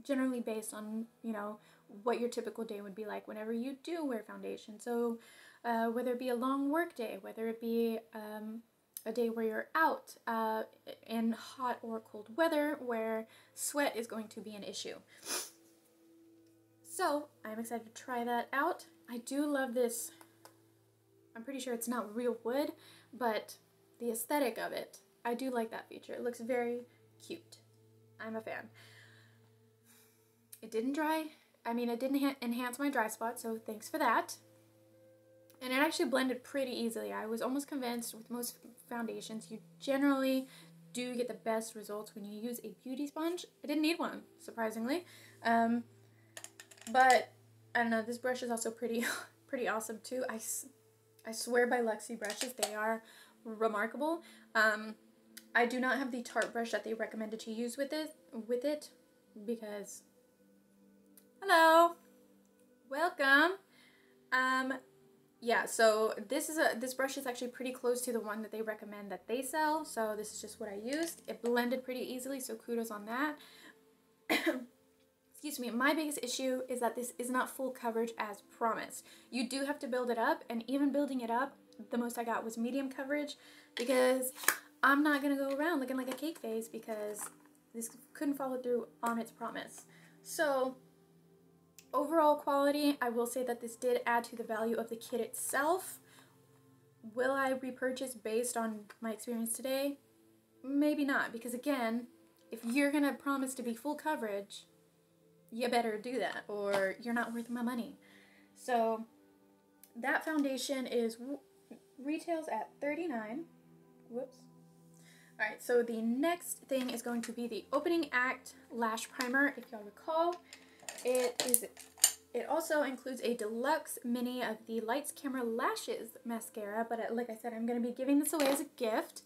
Generally based on, you know, what your typical day would be like whenever you do wear foundation. So whether it be a long work day, whether it be a day where you're out in hot or cold weather where sweat is going to be an issue. So, I'm excited to try that out. I do love this. I'm pretty sure it's not real wood, but the aesthetic of it, I do like that feature. It looks very cute. I'm a fan. It didn't dry. I mean, it didn't enhance my dry spot, so thanks for that. And it actually blended pretty easily. I was almost convinced with most foundations, you generally do get the best results when you use a beauty sponge. I didn't need one, surprisingly. But, I don't know, this brush is also pretty awesome too. I swear by Luxie brushes, they are remarkable. I do not have the Tarte brush that they recommended to use with it because, hello, welcome. Yeah, so this brush is actually pretty close to the one that they recommend that they sell, so this is just what I used. It blended pretty easily, so kudos on that. Excuse me, my biggest issue is that this is not full coverage as promised. You do have to build it up, and even building it up, the most I got was medium coverage, because I'm not going to go around looking like a cake face because this couldn't follow through on its promise. So, overall quality, I will say that this did add to the value of the kit itself. Will I repurchase based on my experience today? Maybe not, because again, if you're going to promise to be full coverage, you better do that or you're not worth my money. So that foundation retails at $39. Whoops. Alright, so the next thing is going to be the Opening Act Lash Primer. If y'all recall, it also includes a deluxe mini of the Lights Camera Lashes mascara, but like I said, I'm going to be giving this away as a gift.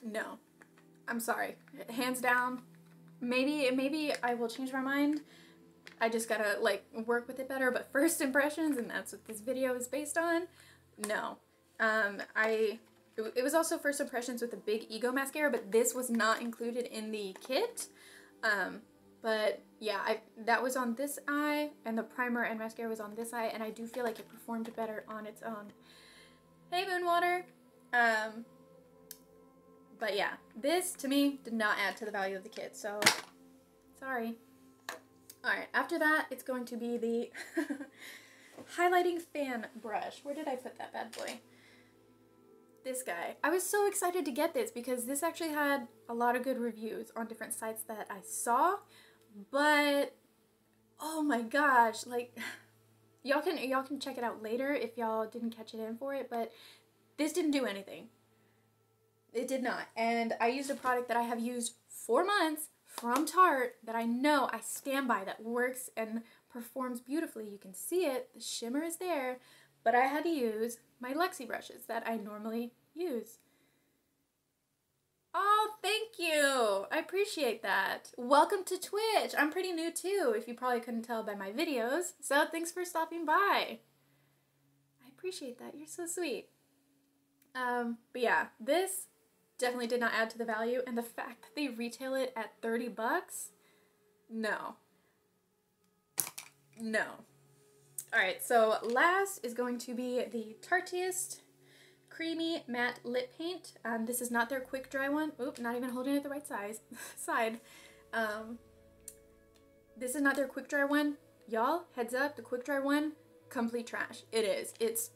No. I'm sorry. Hands down. Maybe I will change my mind. I just gotta, like, work with it better, but first impressions, and that's what this video is based on, no. It was also first impressions with the Big Ego mascara, but this was not included in the kit. But yeah, that was on this eye, and the primer and mascara was on this eye, and I do feel like it performed better on its own. Hey, Moonwater! But yeah, this, to me, did not add to the value of the kit, so sorry. Alright, after that, it's going to be the highlighting fan brush. Where did I put that bad boy? This guy. I was so excited to get this because this actually had a lot of good reviews on different sites that I saw, but oh my gosh, like, y'all can check it out later if y'all didn't catch it in for it, but this didn't do anything. It did not. And I used a product that I have used for months from Tarte that I know I stand by, that works and performs beautifully. You can see it, the shimmer is there, but I had to use my Lexi brushes that I normally use. Oh, thank you! I appreciate that. Welcome to Twitch! I'm pretty new too, if you probably couldn't tell by my videos, so thanks for stopping by. I appreciate that, you're so sweet. But yeah, this definitely did not add to the value, and the fact that they retail it at 30 bucks, no. No. Alright, so last is going to be the Tarteist Creamy Matte Lip Paint. This is not their quick dry one. Oop, not even holding it the right side. This is not their quick dry one. Y'all, heads up, the quick dry one, complete trash. It is. It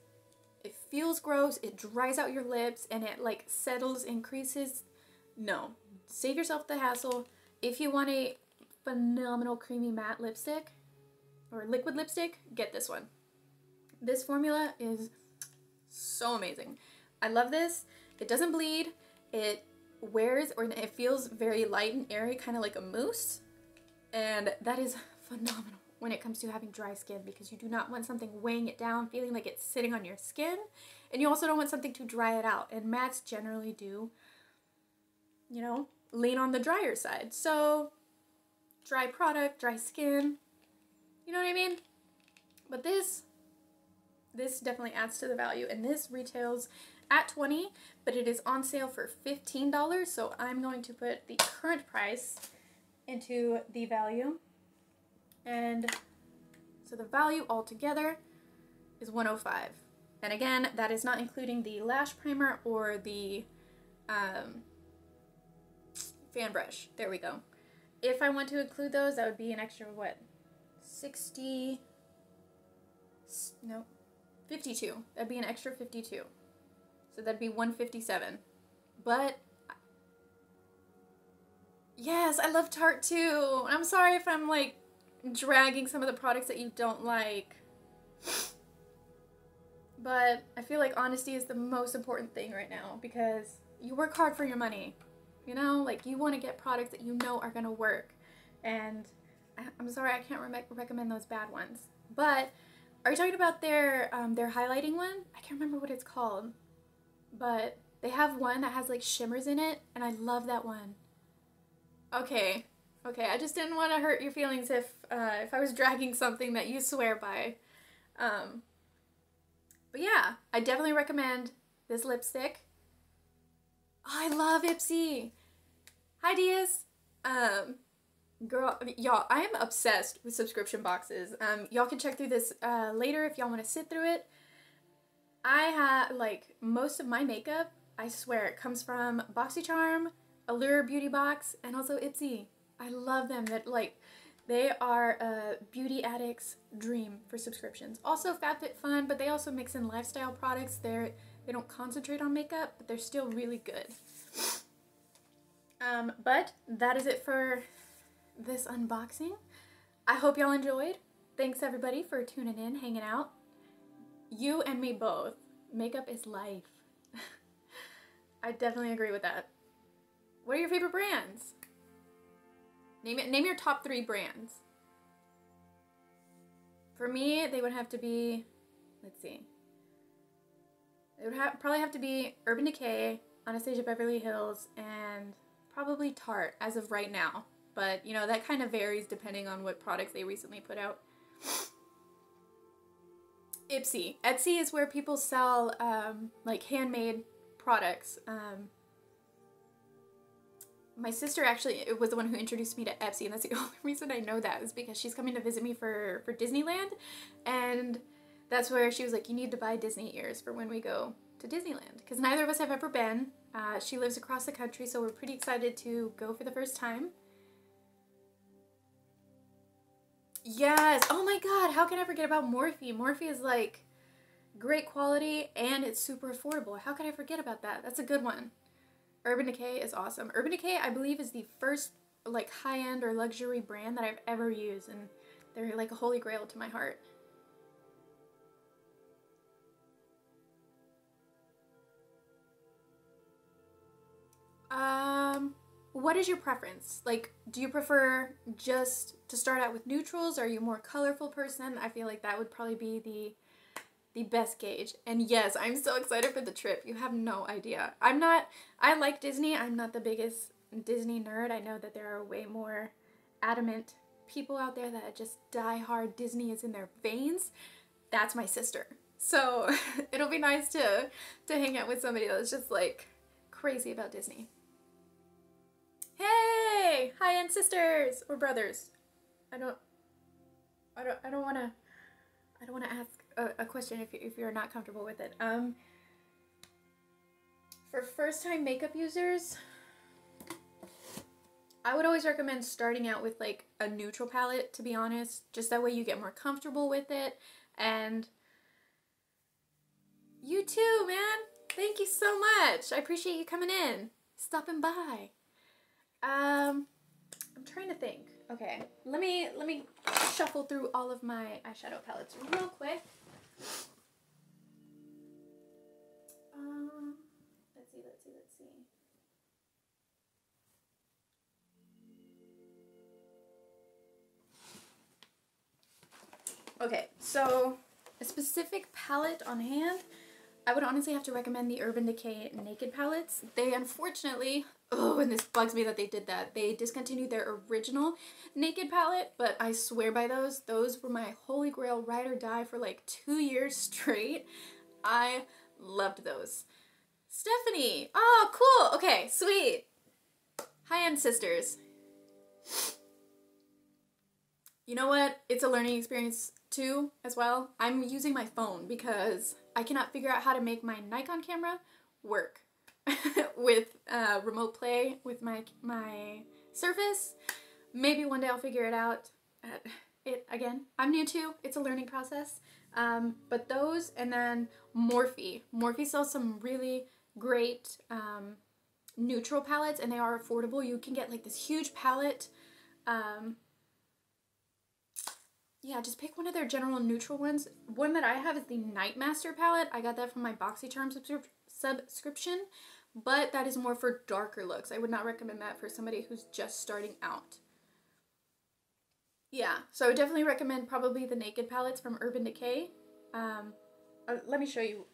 feels gross, it dries out your lips, and it like settles and creases. No. Save yourself the hassle. If you want a phenomenal creamy matte lipstick, or liquid lipstick, get this one. This formula is so amazing. I love this. It doesn't bleed. It wears, or it feels very light and airy, kind of like a mousse. And that is phenomenal when it comes to having dry skin, because you do not want something weighing it down, feeling like it's sitting on your skin, and you also don't want something to dry it out, and mattes generally do, you know, lean on the drier side. So dry product, dry skin, you know what I mean? But this definitely adds to the value, and this retails at $20, but it is on sale for $15, so I'm going to put the current price into the value. And so the value altogether is $105. And again, that is not including the lash primer or the fan brush. There we go. If I want to include those, that would be an extra, what, 52. That'd be an extra 52. So that'd be 157. But yes, I love Tarte too. I'm sorry if I'm like dragging some of the products that you don't like, but I feel like honesty is the most important thing right now, because you work hard for your money, you know, like you want to get products that you know are gonna work, and I'm sorry I can't recommend those bad ones. But are you talking about their highlighting one? I can't remember what it's called, but they have one that has like shimmers in it, and I love that one. Okay, I just didn't want to hurt your feelings if I was dragging something that you swear by. But yeah, I definitely recommend this lipstick. Oh, I love Ipsy. Hi, Diaz. Girl, y'all, I am obsessed with subscription boxes. Y'all can check through this later if y'all want to sit through it. I have, like, most of my makeup, I swear, it comes from BoxyCharm, Allure Beauty Box, and also Ipsy. I love them. That, like, they are a beauty addict's dream for subscriptions. Also FabFitFun, but they also mix in lifestyle products. They don't concentrate on makeup, but they're still really good. But that is it for this unboxing. I hope y'all enjoyed. Thanks everybody for tuning in, hanging out. You and me both. Makeup is life. I definitely agree with that. What are your favorite brands? Name your top 3 brands. For me, they would have to be, let's see. It would probably have to be Urban Decay, Anastasia Beverly Hills, and probably Tarte as of right now. But, you know, that kind of varies depending on what products they recently put out. Ipsy. Etsy is where people sell, like, handmade products. My sister actually was the one who introduced me to Etsy, and that's the only reason I know that is because she's coming to visit me for Disneyland, and that's where she was like, you need to buy Disney ears for when we go to Disneyland, because neither of us have ever been. She lives across the country, so we're pretty excited to go for the first time. Yes! Oh my god, how can I forget about Morphe? Morphe is like great quality and it's super affordable. How could I forget about that? That's a good one. Urban Decay is awesome. Urban Decay, I believe, is the first like high-end or luxury brand that I've ever used, and they're like a holy grail to my heart. What is your preference? Like, do you prefer just to start out with neutrals? Are you a more colorful person? I feel like that would probably be the best gauge. And yes, I'm so excited for the trip. You have no idea. I like Disney. I'm not the biggest Disney nerd. I know that there are way more adamant people out there that just die hard. Disney is in their veins. That's my sister. So it'll be nice to hang out with somebody that's just like crazy about Disney. Hey, high-end sisters or brothers. I don't want to ask a question if you're not comfortable with it. For first-time makeup users, I would always recommend starting out with like a neutral palette, to be honest. Just that way you get more comfortable with it. And you too, man. Thank you so much. I appreciate you coming in, stopping by. I'm trying to think. Okay, let me shuffle through all of my eyeshadow palettes real quick. Let's see. Okay, so a specific palette on hand, I would honestly have to recommend the Urban Decay Naked palettes. They unfortunately, oh, and this bugs me that they did that, they discontinued their original Naked palette, but I swear by those. Those were my holy grail ride or die for like 2 years straight. I loved those. Stephanie! Oh, cool! Okay, sweet! High-end sisters. You know what? It's a learning experience too, as well. I'm using my phone because I cannot figure out how to make my Nikon camera work with remote play with my Surface. Maybe one day I'll figure it out. Again, I'm new too. It's a learning process. But those, and then Morphe. Morphe sells some really great neutral palettes, and they are affordable. You can get like this huge palette. Yeah, just pick one of their general neutral ones. One that I have is the Nightmaster palette. I got that from my BoxyCharm subscription, but that is more for darker looks. I would not recommend that for somebody who's just starting out. Yeah, so I would definitely recommend probably the Naked palettes from Urban Decay. Let me show you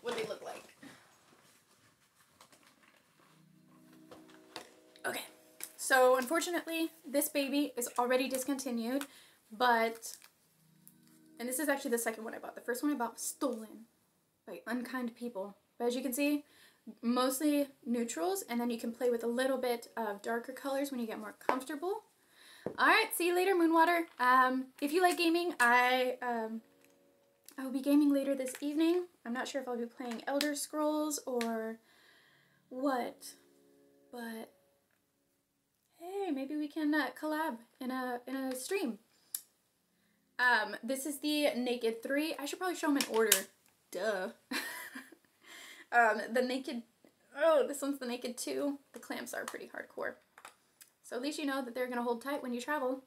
what they look like. Okay, so unfortunately, this baby is already discontinued. But, and this is actually the second one I bought. The first one I bought was stolen by unkind people. But as you can see, mostly neutrals, and then you can play with a little bit of darker colors when you get more comfortable. Alright, see you later, Moonwater. If you like gaming, I will be gaming later this evening. I'm not sure if I'll be playing Elder Scrolls or what, but hey, maybe we can collab in a stream. This is the Naked 3. I should probably show them in order. Duh. The Naked... Oh, this one's the Naked 2. The clamps are pretty hardcore. So at least you know that they're going to hold tight when you travel.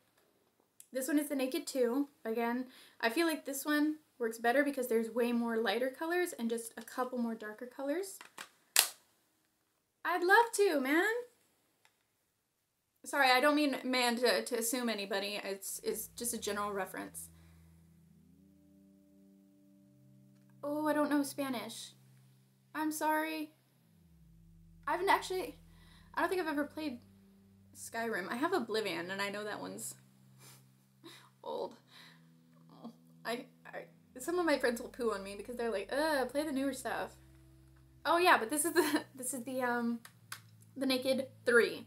This one is the Naked 2. Again, I feel like this one works better because there's way more lighter colors and just a couple more darker colors. I'd love to, man. Sorry, I don't mean man to assume anybody. It's just a general reference. Oh, I don't know Spanish. I'm sorry. I don't think I've ever played Skyrim. I have Oblivion, and I know that one's old. Some of my friends will poo on me because they're like, play the newer stuff. Oh yeah, but this is the Naked 3.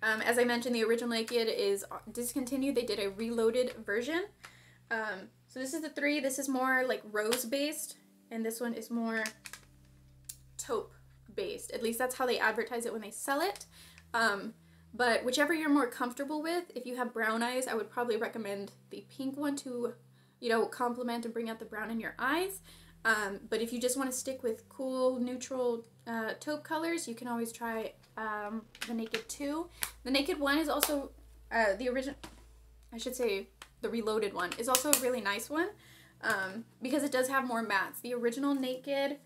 As I mentioned, the original Naked is discontinued. They did a reloaded version. So this is the 3. This is more like rose based, and this one is more taupe based. At least that's how they advertise it when they sell it. But whichever you're more comfortable with, if you have brown eyes, I would probably recommend the pink one to, you know, complement and bring out the brown in your eyes. But if you just want to stick with cool, neutral taupe colors, you can always try the Naked 2. The Naked 1 is also the original, I should say the reloaded one, is also a really nice one because it does have more mattes. The original Naked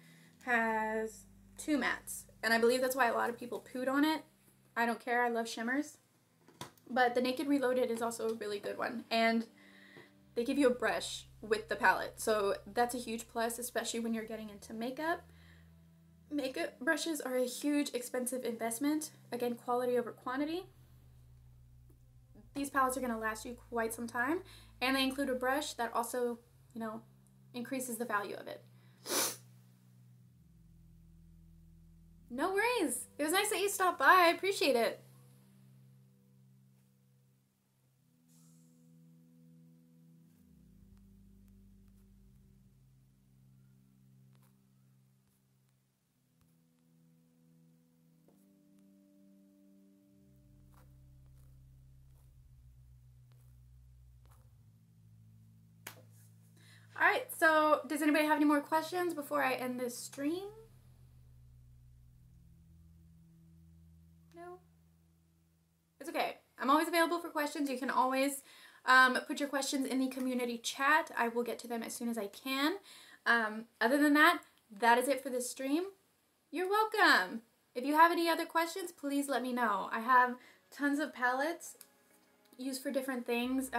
has 2 mattes, and I believe that's why a lot of people pooed on it. I don't care, I love shimmers. But the Naked Reloaded is also a really good one, and they give you a brush with the palette, so that's a huge plus, especially when you're getting into makeup. Makeup brushes are a huge expensive investment. Again, quality over quantity. These palettes are going to last you quite some time, and they include a brush that also, you know, increases the value of it. No worries. It was nice that you stopped by. I appreciate it. Alright, so does anybody have any more questions before I end this stream? No? It's okay. I'm always available for questions. You can always put your questions in the community chat. I will get to them as soon as I can. Other than that, that is it for this stream. You're welcome. If you have any other questions, please let me know. I have tons of palettes used for different things,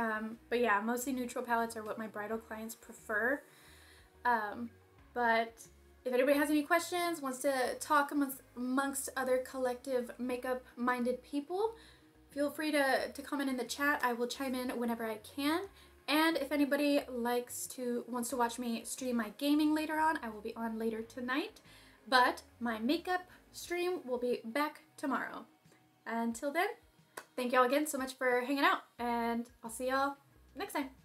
but yeah, mostly neutral palettes are what my bridal clients prefer. But if anybody has any questions, wants to talk amongst other collective makeup-minded people, feel free to comment in the chat. I will chime in whenever I can. And if anybody wants to watch me stream my gaming later on, I will be on later tonight. But my makeup stream will be back tomorrow. Until then, thank y'all again so much for hanging out, and I'll see y'all next time.